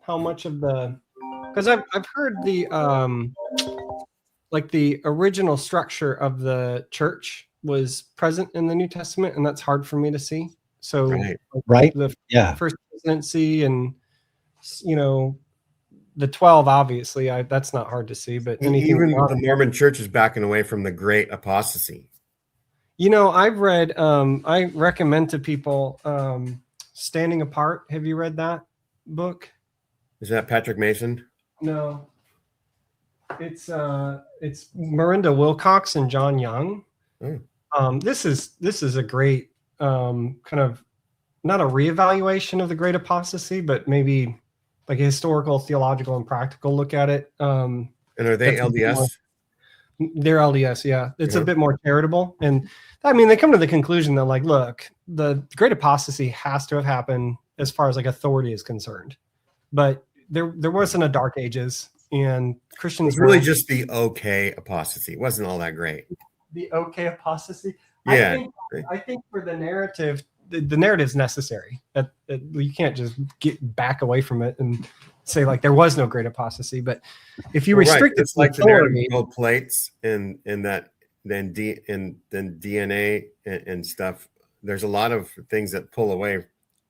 how much of because I've heard the like the original structure of the church was present in the New Testament, and that's hard for me to see. So right, the first presidency and the 12, obviously, that's not hard to see. But even the Mormon Church is backing away from the great apostasy. I've read. I recommend to people Standing Apart. Have you read that book? Is that Patrick Mason? No. It's Miranda Wilcox and John Young. This is a great kind of not a reevaluation of the great apostasy, but maybe like a historical, theological, and practical look at it. And are they LDS? They're LDS, yeah. It's a bit more charitable. And I mean, they come to the conclusion that, like, look, the great apostasy has to have happened as far as like authority is concerned. But there wasn't a dark ages, and Christians were really just the okay apostasy. It wasn't all that great. The okay apostasy? Yeah. I think for the narrative, the narrative's necessary. That you can't just get back away from it and say like there was no great apostasy. But if you restrict it's like the narrative gold plates and that then DNA and stuff. There's a lot of things that pull away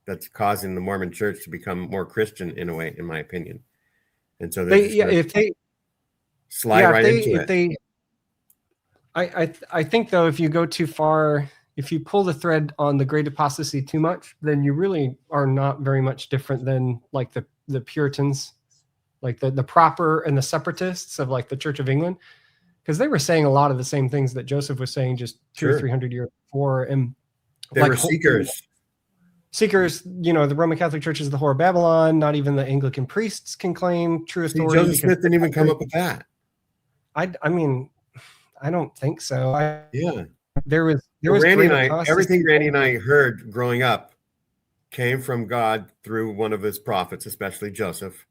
that's causing the Mormon Church to become more Christian in a way, in my opinion. And so if they slide right into it. I think though, if you go too far, if you pull the thread on the great apostasy too much, then you really are not very much different than like the Puritans, like the proper and the separatists of like the Church of England, because they were saying a lot of the same things that Joseph was saying just 200 or 300 years before. And they were seekers. The Roman Catholic Church is the whore of Babylon. Not even the Anglican priests can claim true authority. Joseph Smith didn't even come up with that. I mean, I don't think so. There was Randy and I, everything Randy and I heard growing up came from God through one of his prophets, especially Joseph.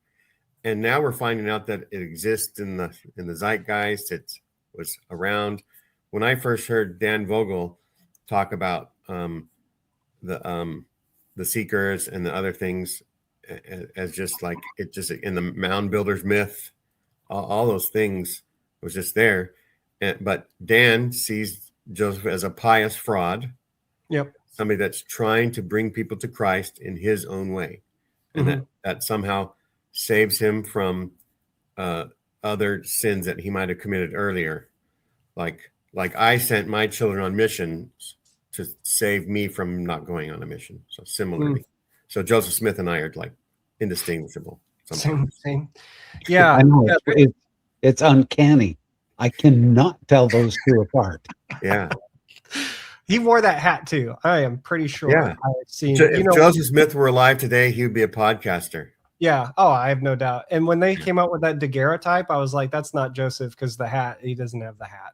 And now we're finding out that it exists in the zeitgeist. It was around. When I first heard Dan Vogel talk about the seekers and the other things as just like it just in the mound builders myth, all those things was just there. But Dan sees Joseph as a pious fraud. Yep. Somebody that's trying to bring people to Christ in his own way. And that somehow saves him from other sins that he might have committed earlier. Like I sent my children on missions to save me from not going on a mission. So similarly. So Joseph Smith and I are like indistinguishable sometimes. Same. Yeah. I know it's uncanny. I cannot tell those two apart. Yeah. He wore that hat too. I am pretty sure. Yeah. I've seen. If Joseph Smith were alive today, he would be a podcaster. Yeah. Oh, I have no doubt. And when they came out with that daguerreotype, I was like, that's not Joseph because the hat, he doesn't have the hat.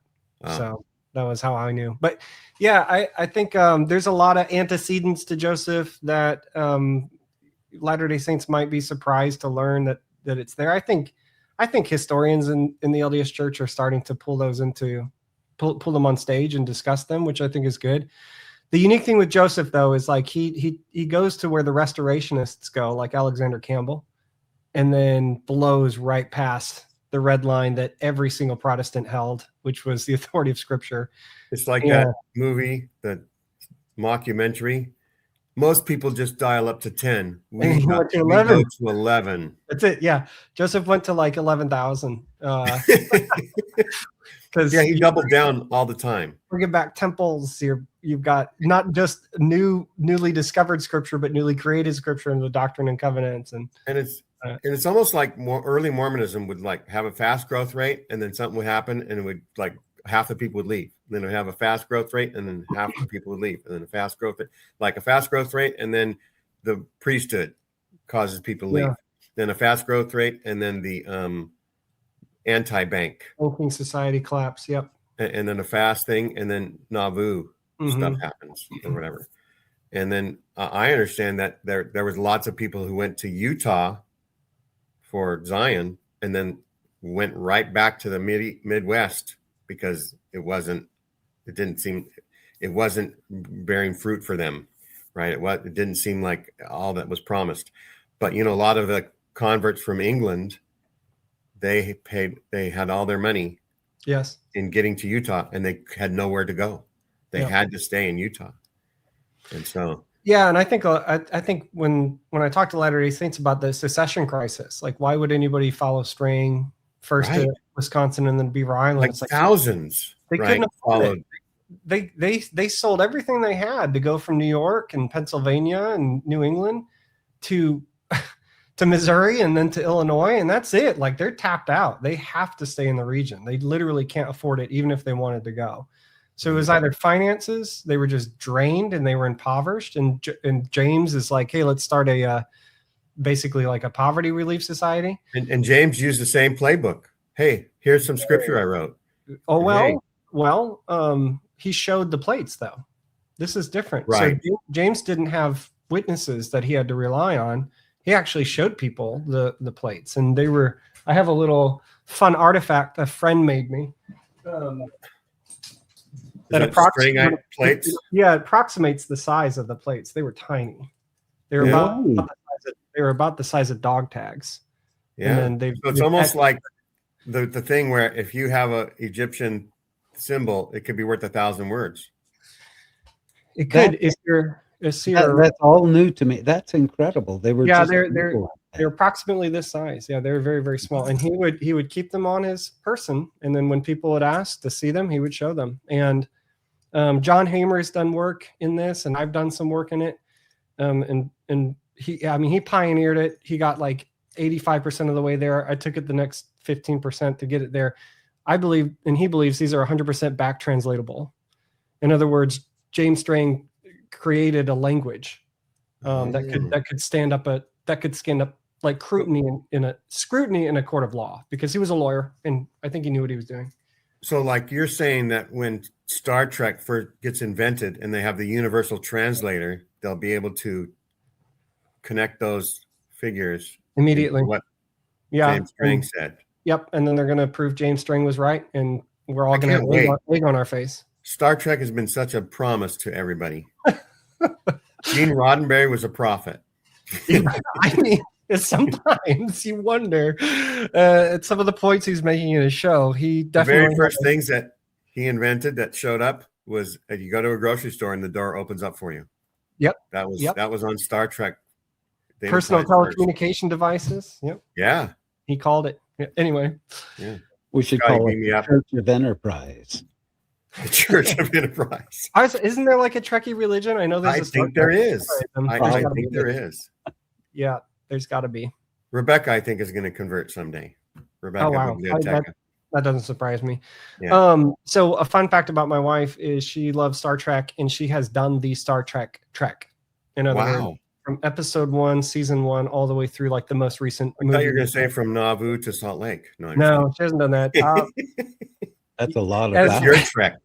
So that was how I knew. But yeah, I think there's a lot of antecedents to Joseph that Latter-day Saints might be surprised to learn that it's there. I think historians in the LDS Church are starting to pull those pull them on stage and discuss them, which I think is good. The unique thing with Joseph, though, is like he goes to where the restorationists go, like Alexander Campbell, and then blows right past the red line that every single Protestant held, which was the authority of Scripture. It's like that movie, that mockumentary. Most people just dial up to 10. We go to 11. That's it. Yeah. Joseph went to like 11,000. Because he doubled down all the time. Bringing back temples, you've got not just newly discovered Scripture, but newly created Scripture in the Doctrine and Covenants, and it's almost like early Mormonism would like have a fast growth rate, and then something would happen, and it would like half the people would leave. And then it would have a fast growth rate, and then half the people would leave, and then a fast growth rate, and then the priesthood causes people to leave. Yeah. Then a fast growth rate, and then the anti-bank banking society collapse. Yep. And then a fast thing, and then Nauvoo stuff happens or whatever. And then I understand that there was lots of people who went to Utah for Zion, and then went right back to the Midwest because it wasn't bearing fruit for them, right? It didn't seem like all that was promised. But a lot of the converts from England, they had all their money in getting to Utah, and they had nowhere to go. They had to stay in Utah. And so and I think when I talk to Latter-day Saints about the secession crisis, like why would anybody follow Strang first to Wisconsin and then Beaver Island? Like thousands. They couldn't afford it. They sold everything they had to go from New York and Pennsylvania and New England to Missouri and then to Illinois, and that's it. Like they're tapped out. They have to stay in the region. They literally can't afford it, even if they wanted to go. So it was either finances, they were just drained and they were impoverished. And James is like, hey, let's start basically like a poverty relief society. And James used the same playbook. Hey, here's some scripture I wrote. Oh, he showed the plates though. This is different. Right. So James didn't have witnesses that he had to rely on. He actually showed people the plates, and I have a little fun artifact a friend made me. That approximates the size of the plates. They were tiny. They were about the size of dog tags. Yeah. And then so it's almost like the thing where if you have an Egyptian symbol, it could be worth 1,000 words. It could. That's all new to me. That's incredible. They were they're approximately this size. Yeah, they're very, very small. And he would keep them on his person, and then when people would ask to see them, he would show them. And John Hamer has done work in this, and I've done some work in it. And he pioneered it. He got like 85% of the way there. I took it the next 15% to get it there. I believe, and he believes, these are 100% back translatable. In other words, James Strang created a language that could stand up like scrutiny in a court of law, because he was a lawyer and I think he knew what he was doing. So like you're saying that when Star Trek first gets invented and they have the universal translator, they'll be able to connect those figures immediately. What James Strang said. Yep. And then they're going to prove James Strang was right, and we're all going to have egg on our face. Star Trek has been such a promise to everybody. Gene Roddenberry was a prophet. I mean, sometimes you wonder at some of the points he's making in his show. He definitely the very first things that he invented that showed up was you go to a grocery store and the door opens up for you. Yep. That was on Star Trek. Personal telecommunication devices. Yep. Yeah. He called it. Anyway. Yeah. We should Scotty, call it beam me the up. Church of Enterprise. The Church of Enterprise. Isn't there like a Trekkie religion? I know there's I think there is. I think there be. is. Yeah, there's got to be. Rebecca, I think, is going to convert someday. Rebecca, Oh, wow. That doesn't surprise me. Yeah. So a fun fact about my wife is she loves Star Trek, and she has done the Star Trek trek. In other words, from episode 1, season 1, all the way through like the most recent movie. I thought you were going to say from Nauvoo to Salt Lake. No, she hasn't done that. That's a lot of That's your trek.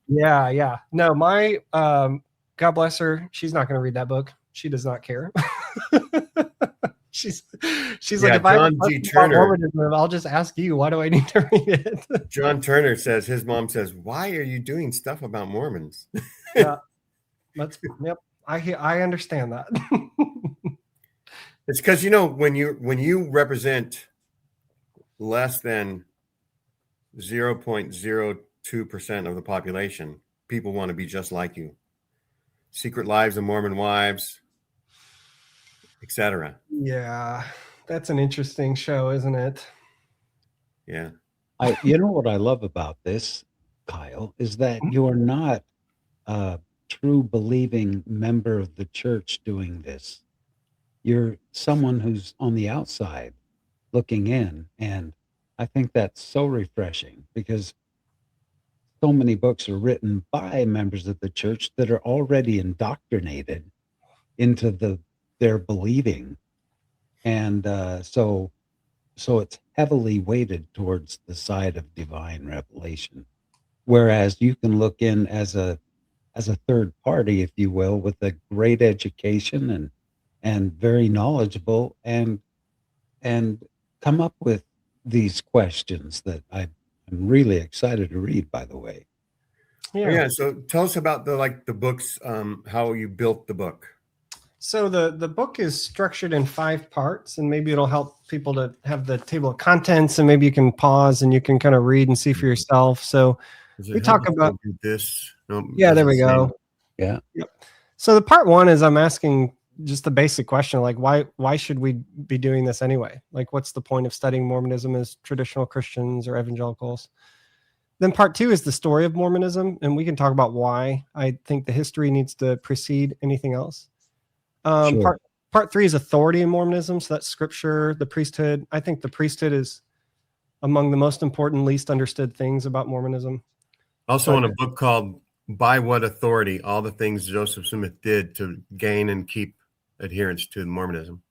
Yeah. No, my God bless her. She's not going to read that book. She does not care. She's like, if John G. Turner, I'll just ask you. Why do I need to read it? John Turner says his mom says, "Why are you doing stuff about Mormons?" Yeah, yep. I understand that. It's because when you represent less than 0.02% of the population, people want to be just like you. Secret Lives of Mormon Wives, etc. Yeah, that's an interesting show, isn't it? Yeah. You know what I love about this, Kyle, is that you're not a true believing member of the church doing this. You're someone who's on the outside looking in. And I think that's so refreshing because so many books are written by members of the church that are already indoctrinated into their believing. And so it's heavily weighted towards the side of divine revelation. Whereas you can look in as a third party, if you will, with a great education and very knowledgeable and come up with these questions that I'm really excited to read, by the way. Yeah. So tell us about the books, how you built the book. So the book is structured in 5 parts, and maybe it'll help people to have the table of contents, and maybe you can pause and you can kind of read and see for yourself. So we talk about this. Yeah, there we go. Yeah. Yep. So the part 1 is I'm asking just the basic question, like why should we be doing this anyway? Like, what's the point of studying Mormonism as traditional Christians or evangelicals? Then part 2 is the story of Mormonism, and we can talk about why I think the history needs to precede anything else. Sure. Part 3 is authority in Mormonism. So that's scripture, the priesthood. I think the priesthood is among the most important, least understood things about Mormonism. Also in a book called By What Authority? All the Things Joseph Smith Did to Gain and Keep Adherence to Mormonism.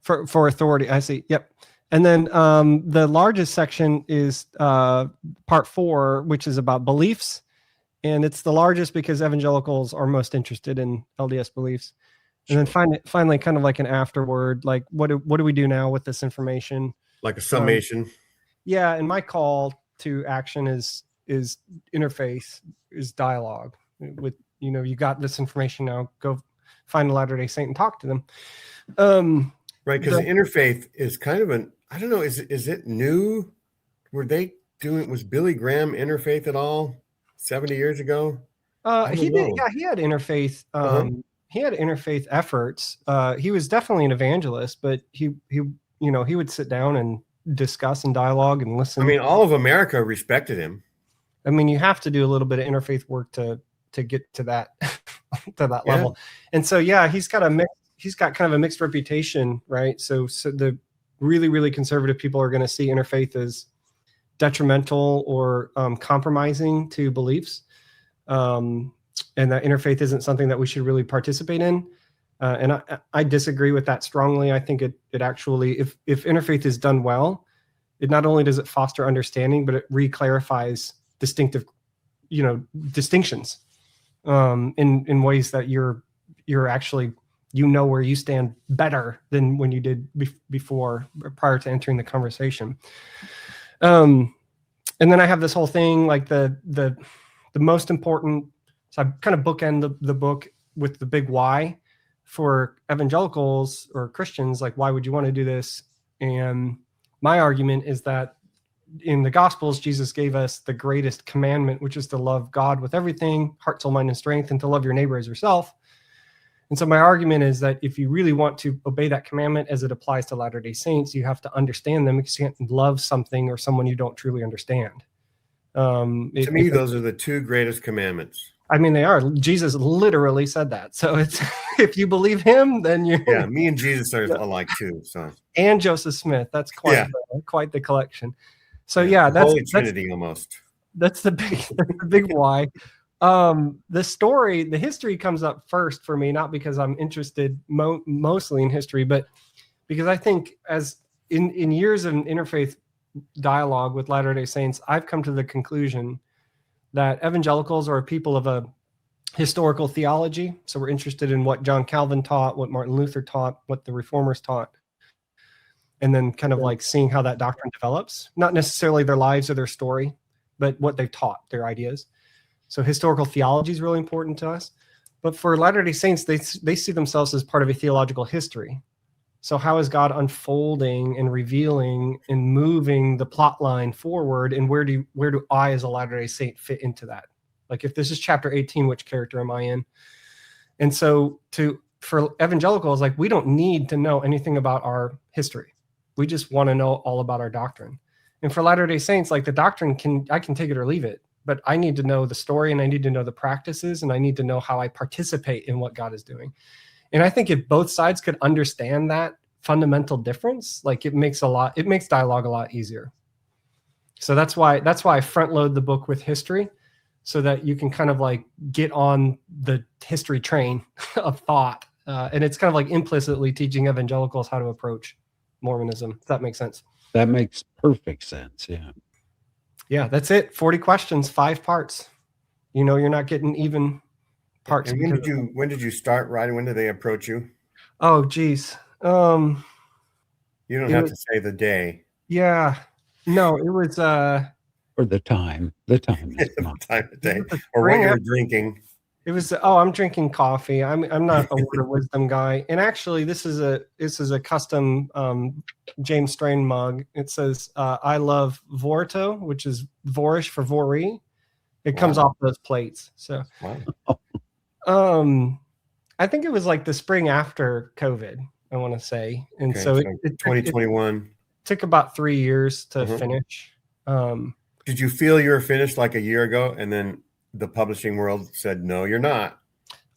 For authority, I see. Yep. And then the largest section is part 4, which is about beliefs. And it's the largest because evangelicals are most interested in LDS beliefs. And then finally, kind of like an afterword, like what do we do now with this information? Like a summation. Yeah, and my call to action is interfaith, is dialogue with, you got this information now, go find a Latter-day Saint and talk to them. Right, because the interfaith is kind of I don't know, is it new? Was Billy Graham interfaith at all 70 years ago? He did. Yeah, he had interfaith. He had interfaith efforts. He was definitely an evangelist, but he would sit down and discuss and dialogue and listen. I mean, all of America respected him. I mean, you have to do a little bit of interfaith work to get to that to that level. And so, yeah, he's got kind of a mixed reputation, right? So the really, really conservative people are going to see interfaith as detrimental or compromising to beliefs. And that interfaith isn't something that we should really participate in. And I disagree with that strongly. I think it actually, if interfaith is done well, it not only does it foster understanding, but it re-clarifies distinctions in ways that you're actually, where you stand better than when you did before, prior to entering the conversation. And then I have this whole thing, like the most important. So I kind of bookend the book with the big why for evangelicals or Christians. Like, why would you want to do this? And my argument is that in the Gospels, Jesus gave us the greatest commandment, which is to love God with everything, heart, soul, mind, and strength, and to love your neighbor as yourself. And so my argument is that if you really want to obey that commandment as it applies to Latter-day Saints, you have to understand them, because you can't love something or someone you don't truly understand. To me, those are the two greatest commandments. I mean, they are. Jesus literally said that. So it's if you believe him, then you're. Yeah, me and Jesus are alike too. So. And Joseph Smith. That's quite the collection. So that's Holy Trinity almost. That's the big why. The history comes up first for me, not because I'm interested mostly in history, but because I think as in years of interfaith dialogue with Latter-day Saints, I've come to the conclusion that evangelicals are people of a historical theology. So we're interested in what John Calvin taught, what Martin Luther taught, what the Reformers taught, and then kind of like seeing how that doctrine develops, not necessarily their lives or their story, but what they've taught, their ideas. So historical theology is really important to us. But for Latter-day Saints, they see themselves as part of a theological history. So how is God unfolding and revealing and moving the plot line forward? And where do I as a Latter-day Saint fit into that? Like if this is chapter 18, which character am I in? And so for evangelicals, like we don't need to know anything about our history. We just want to know all about our doctrine. And for Latter-day Saints, like the doctrine I can take it or leave it, but I need to know the story and I need to know the practices and I need to know how I participate in what God is doing. And I think if both sides could understand that fundamental difference, like it makes dialogue a lot easier. So that's why I front load the book with history, so that you can kind of like get on the history train of thought. And it's kind of like implicitly teaching evangelicals how to approach Mormonism, if that makes sense. That makes perfect sense. Yeah. Yeah, that's it. 40 questions, 5 parts. You're not getting even parts. And when did you start writing? When did they approach you? Oh, geez. You don't have to say the day. Yeah. No, it was or the time. The time is the time of day. Or what you're drinking. It was I'm drinking coffee. I'm not a word of wisdom guy. And actually this is a custom James Strain mug. It says I love Vorto, which is Vorish for Vori. It comes off those plates. So I think it was like the spring after COVID, I want to say. And so it 2021 took about 3 years to finish. Did you feel you were finished like a year ago, and then the publishing world said, no, you're not?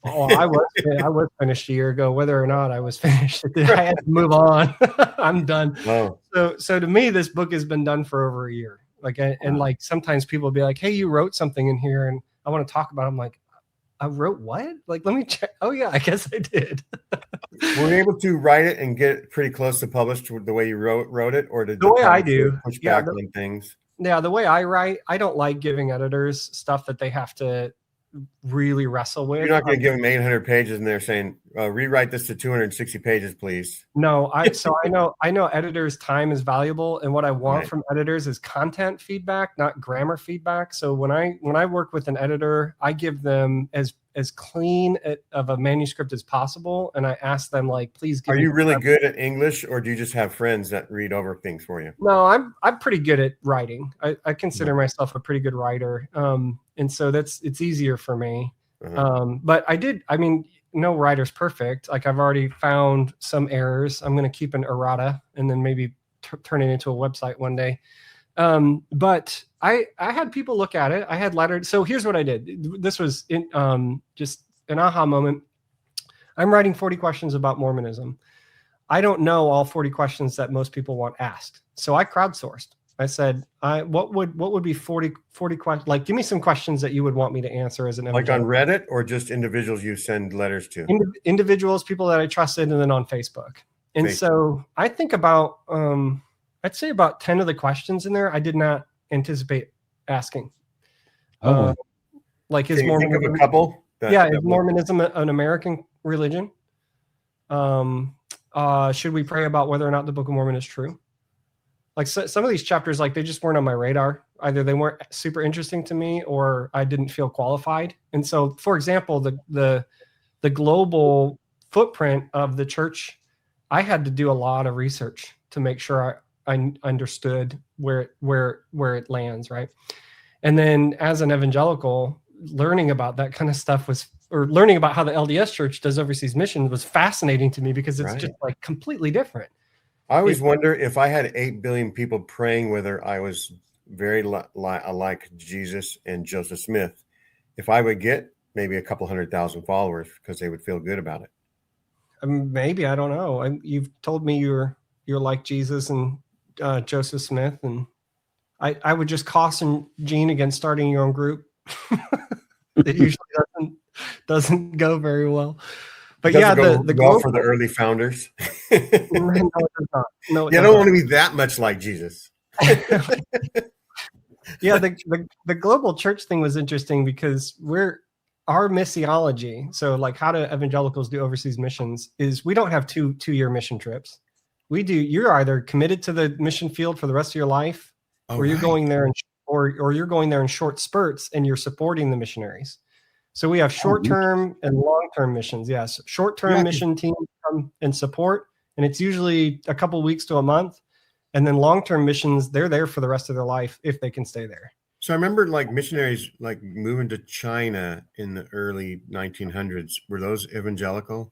Oh, I was finished a year ago, whether or not I was finished. I had to move on. I'm done. Oh. So to me, this book has been done for over a year. Like, and like sometimes people will be like, hey, you wrote something in here and I want to talk about it. I'm like, I wrote what? Like, let me check. Oh yeah, I guess I did. Were you able to write it and get it pretty close to published the way you wrote it, or did the way I do push back on things? Yeah, the way I write, I don't like giving editors stuff that they have to really wrestle with. You're not going to give them 800 pages and they're saying, rewrite this to 260 pages, please. No, I know editors' time is valuable, and what I want from editors is content feedback, not grammar feedback. So when I work with an editor, I give them as clean of a manuscript as possible, and I ask them like, please give me. Are you really good at English, or do you just have friends that read over things for you? No, I'm pretty good at writing. I consider myself a pretty good writer, and so it's easier for me. But no writer's perfect. Like I've already found some errors. I'm going to keep an errata and then maybe turn it into a website one day. But I had people look at it. I had letters. So here's what I did. This was just an aha moment. I'm writing 40 questions about Mormonism. I don't know all 40 questions that most people want asked. So I crowdsourced. I said, what would be 40 questions? Like, give me some questions that you would want me to answer as an evangelical. Like on Reddit, or just individuals you send letters to? Individuals, people that I trusted, and then on Facebook. And so I think about, I'd say about 10 of the questions in there I did not anticipate asking. Like, is Mormonism, think of a couple? Is Mormonism an American religion? Should we pray about whether or not the Book of Mormon is true? Like some of these chapters, like they just weren't on my radar. Either they weren't super interesting to me, or I didn't feel qualified. And so, for example, the global footprint of the church, I had to do a lot of research to make sure I understood where it lands, right? And then as an evangelical, learning about that kind of stuff was or learning about how the LDS Church does overseas mission was fascinating to me because it's just like completely different. I always wonder if I had 8 billion people praying, whether I was very like Jesus and Joseph Smith, if I would get maybe a couple 100,000 followers because they would feel good about it. Maybe, I don't know. You've told me you're like Jesus and Joseph Smith, and I would just caution Gene against starting your own group. It usually doesn't go very well. But yeah, the global for the early founders. No, it does not. No, you don't want to be that much like Jesus. Yeah, the global church thing was interesting because our missiology, so like how do evangelicals do overseas missions, is we don't have two-year mission trips. You're either committed to the mission field for the rest of your life, or you're going there or you're going there in short spurts and you're supporting the missionaries. So we have short-term and long-term missions. Yes, short-term mission teams come and support, and it's usually a couple weeks to a month. And then long-term missions, they're there for the rest of their life if they can stay there. So I remember like missionaries like moving to China in the early 1900s. Were those evangelical?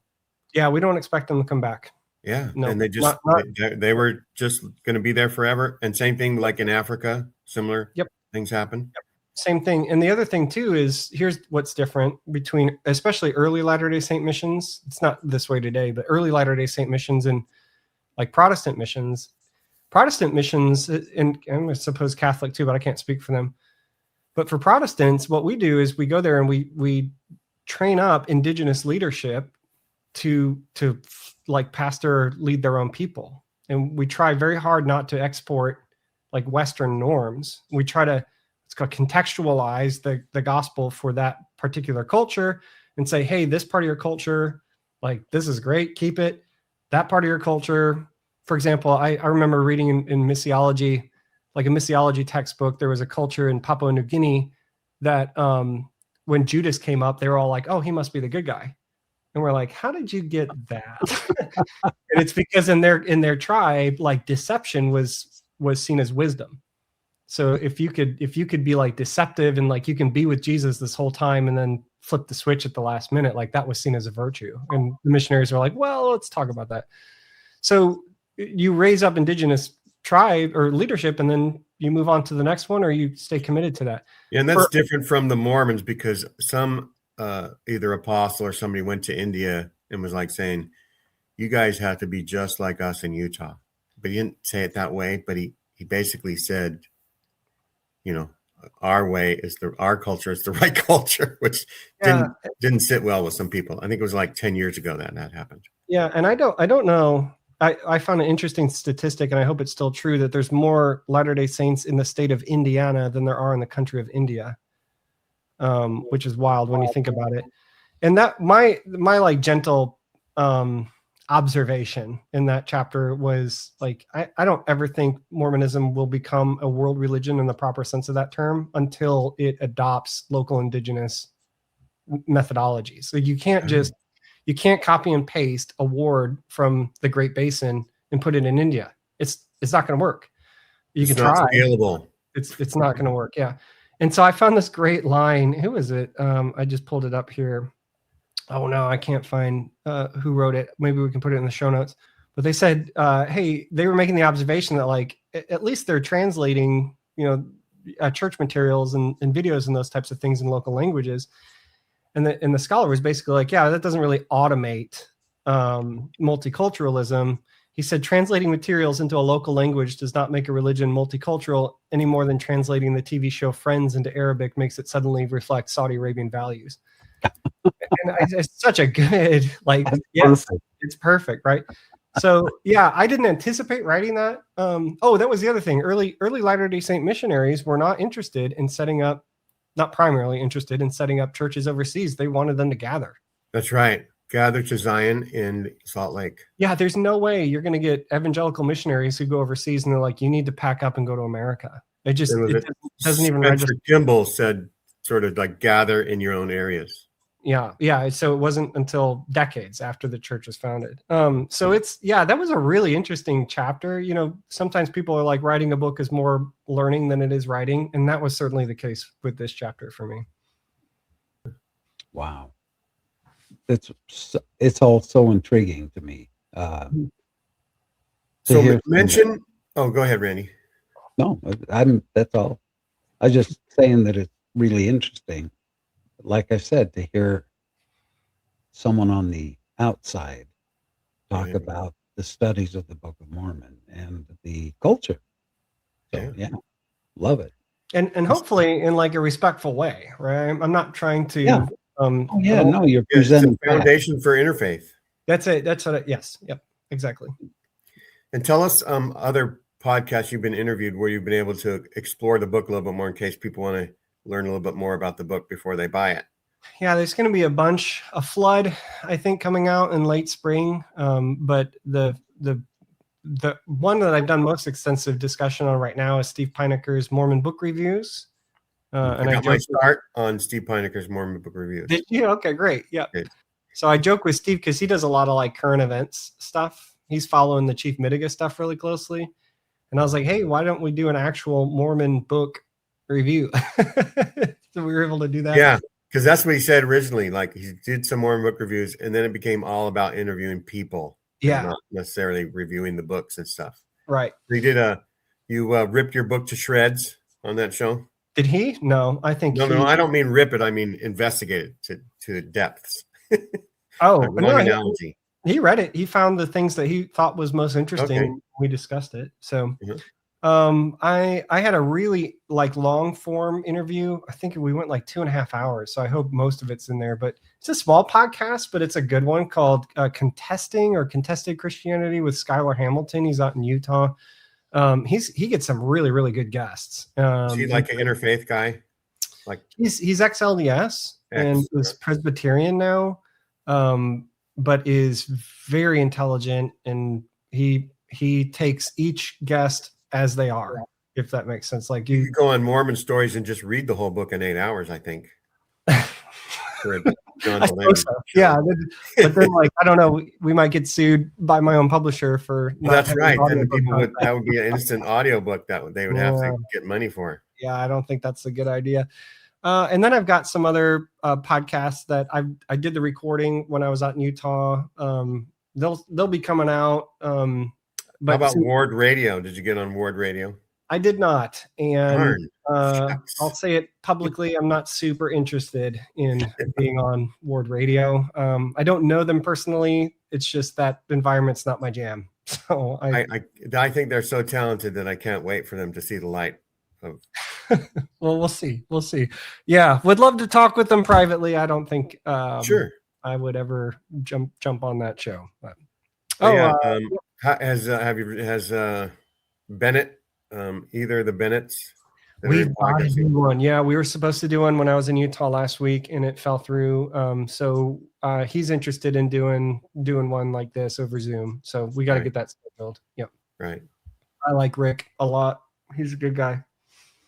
Yeah, we don't expect them to come back. Yeah, no, and they were just going to be there forever. And same thing like in Africa, similar things happen. Yep. Same thing. And the other thing too is here's what's different between especially early Latter-day Saint missions. It's not this way today, but early Latter-day Saint missions and like Protestant missions. Protestant missions, and I suppose Catholic too, but I can't speak for them. But for Protestants, what we do is we go there and we train up indigenous leadership to like pastor lead their own people. And we try very hard not to export like Western norms. We try to contextualize the gospel for that particular culture and say, hey, this part of your culture, like this is great, keep it. That part of your culture, for example, I remember reading in missiology, like a missiology textbook, there was a culture in Papua New Guinea that when Judas came up, they were all like, oh, he must be the good guy. And we're like, how did you get that? And it's because in their tribe, like deception was seen as wisdom. So if you could be like deceptive and like you can be with Jesus this whole time and then flip the switch at the last minute, like that was seen as a virtue. And the missionaries were like, well, let's talk about that. So you raise up indigenous tribe or leadership and then you move on to the next one, or you stay committed to that. Yeah, and that's different from the Mormons because some either apostle or somebody went to India and was like saying, you guys have to be just like us in Utah. But he didn't say it that way, but he basically said, you know, our way is our culture is the right culture, which didn't sit well with some people. I think it was like 10 years ago that happened. Yeah, and I don't know. I found an interesting statistic, and I hope it's still true, that there's more Latter-day Saints in the state of Indiana than there are in the country of India, which is wild when you think about it. And that my like gentle observation in that chapter was like, I don't ever think Mormonism will become a world religion in the proper sense of that term until it adopts local indigenous methodologies. So you can't copy and paste a ward from the Great Basin and put it in India. It's not going to work. You can try. Scalable. It's not going to work. Yeah. And so I found this great line. Who is it? I just pulled it up here. Oh no, I can't find who wrote it. Maybe we can put it in the show notes. But they said, hey, they were making the observation that like at least they're translating, church materials and videos and those types of things in local languages. And the scholar was basically like, yeah, that doesn't really automate multiculturalism. He said translating materials into a local language does not make a religion multicultural any more than translating the TV show Friends into Arabic makes it suddenly reflect Saudi Arabian values. And it's such a good, like, yes, it's perfect, right? So yeah, I didn't anticipate writing that. That was the other thing. Early Latter-day Saint missionaries were not interested in setting up, not primarily interested in setting up churches overseas. They wanted them to gather. That's right. Gather to Zion in Salt Lake. Yeah, there's no way you're going to get evangelical missionaries who go overseas and they're like, you need to pack up and go to America. It doesn't even register. Kimball said sort of like gather in your own areas. Yeah. So it wasn't until decades after the church was founded. So that was a really interesting chapter. Sometimes people are like writing a book is more learning than it is writing. And that was certainly the case with this chapter for me. Wow. it's all so intriguing to me. So mention. Oh, go ahead, Randy. No, that's all. I was just saying that it's really interesting. Like I said, to hear someone on the outside talk about the studies of the Book of Mormon and the culture. So yeah, love it. And hopefully in like a respectful way, right? I'm not trying to. Yeah. No, you're presenting it's a foundation for interfaith. That's it. That's what. Yes. Yep. Exactly. And tell us other podcasts you've been interviewed where you've been able to explore the book a little bit more in case people want to learn a little bit more about the book before they buy it. Yeah, there's going to be a flood, I think, coming out in late spring. But the one that I've done most extensive discussion on right now is Steve Pineker's Mormon book reviews. And I might start on Steve Pineker's Mormon book reviews. Did you? Okay, great. Yeah. Great. So I joke with Steve because he does a lot of like current events stuff. He's following the Chief Mitiga stuff really closely. And I was like, hey, why don't we do an actual Mormon book review? So we were able to do that. Yeah, because that's what he said originally. Like he did some Mormon book reviews, and then it became all about interviewing people. Yeah. Not necessarily reviewing the books and stuff. Right. He did you ripped your book to shreds on that show? Did he? No, I think No, I don't mean rip it. I mean investigate it to depths. Oh, wrong analogy. He read it. He found the things that he thought was most interesting. Okay. We discussed it. So I had a really like long form interview. I think we went like 2.5 hours. So I hope most of it's in there, but it's a small podcast, but it's a good one called Contested Christianity with Skylar Hamilton. He's out in Utah. He gets some really, really good guests. Is he like an interfaith guy? Like he's ex-LDS and is Presbyterian now. But is very intelligent, and he takes each guest as they are, if that makes sense. Like you go on Mormon Stories and just read the whole book in 8 hours, I think. Yeah, but then like I don't know, we might get sued by my own publisher for. That's right. Then that would be an instant audiobook that they would have to get money for. Yeah, I don't think that's a good idea. And then I've got some other podcasts that I did the recording when I was out in Utah. They'll be coming out. But how about Ward Radio? Did you get on Ward Radio? I did not, and I'll say it publicly. I'm not super interested in being on Ward Radio. I don't know them personally. It's just that environment's not my jam. So I think they're so talented that I can't wait for them to see the light. Well, we'll see. Yeah, would love to talk with them privately. I don't think sure I would ever jump on that show. But, has Bennett, either of the Bennetts? We've got to do one. Yeah, we were supposed to do one when I was in Utah last week, and it fell through. So he's interested in doing one like this over Zoom. So we got to get that scheduled. Yep. Right. I like Rick a lot. He's a good guy.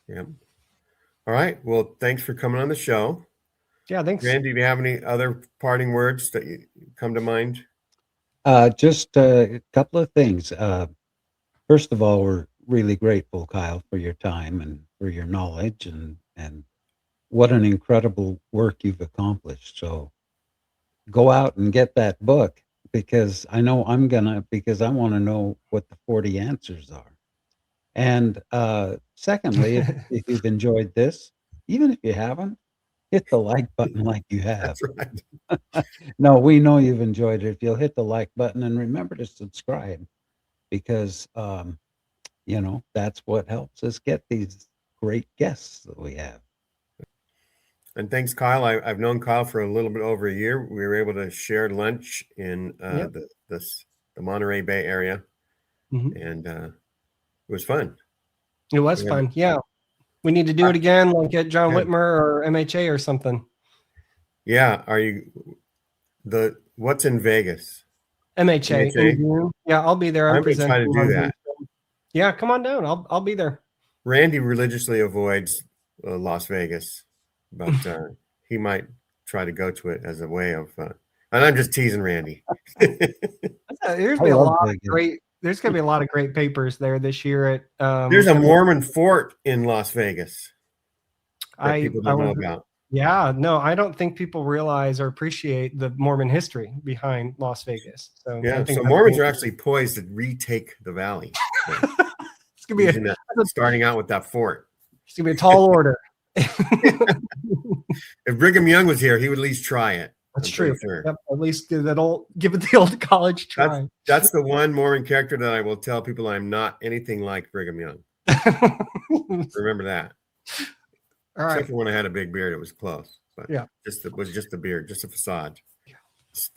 Yeah. All right. Well, thanks for coming on the show. Yeah, thanks. Randy, do you have any other parting words that you come to mind? Just a couple of things. First of all, we're really grateful, Kyle, for your time and for your knowledge and what an incredible work you've accomplished. So go out and get that book because I know because I want to know what the 40 answers are. And secondly, if you've enjoyed this, even if you haven't, hit the like button like you have. That's right. No, we know you've enjoyed it. If you'll hit the like button and remember to subscribe because, that's what helps us get these great guests that we have. And thanks, Kyle. I've known Kyle for a little bit over a year. We were able to share lunch in the Monterey Bay area. Mm-hmm. And it was fun. It was fun. Yeah. We need to do it again, like at John Whitmer or MHA or something. Yeah. What's in Vegas? MHA. Yeah, I'll be there. I'm going to try to do that. Yeah, come on down. I'll be there. Randy religiously avoids Las Vegas, but he might try to go to it as a way of, and I'm just teasing Randy. There's going to be a lot of great papers there this year at there's a Mormon fort in Las Vegas that people don't know about. Yeah, no, I don't think people realize or appreciate the Mormon history behind Las Vegas. So I Yeah, think so that's Mormons cool. are actually poised to retake the valley. So, It's gonna be starting out with that fort. it's gonna be a tall order. If Brigham Young was here, he would at least try it. That's I'm true. pretty sure. Yep, at least give it the old college try. That's the one Mormon character that I will tell people I'm not anything like Brigham Young. Remember that. All right. Except for when I had a big beard, it was close. But Yeah. it was just a beard, just a facade.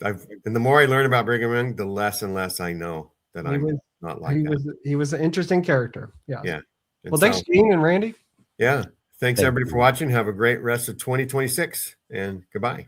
And the more I learn about Brigham Young, the less and less I know that I'm not like that. He was an interesting character. Yeah. Yeah. Well, thanks, Gene and Randy. Yeah. Thanks everybody for watching. Have a great rest of 2026 and goodbye.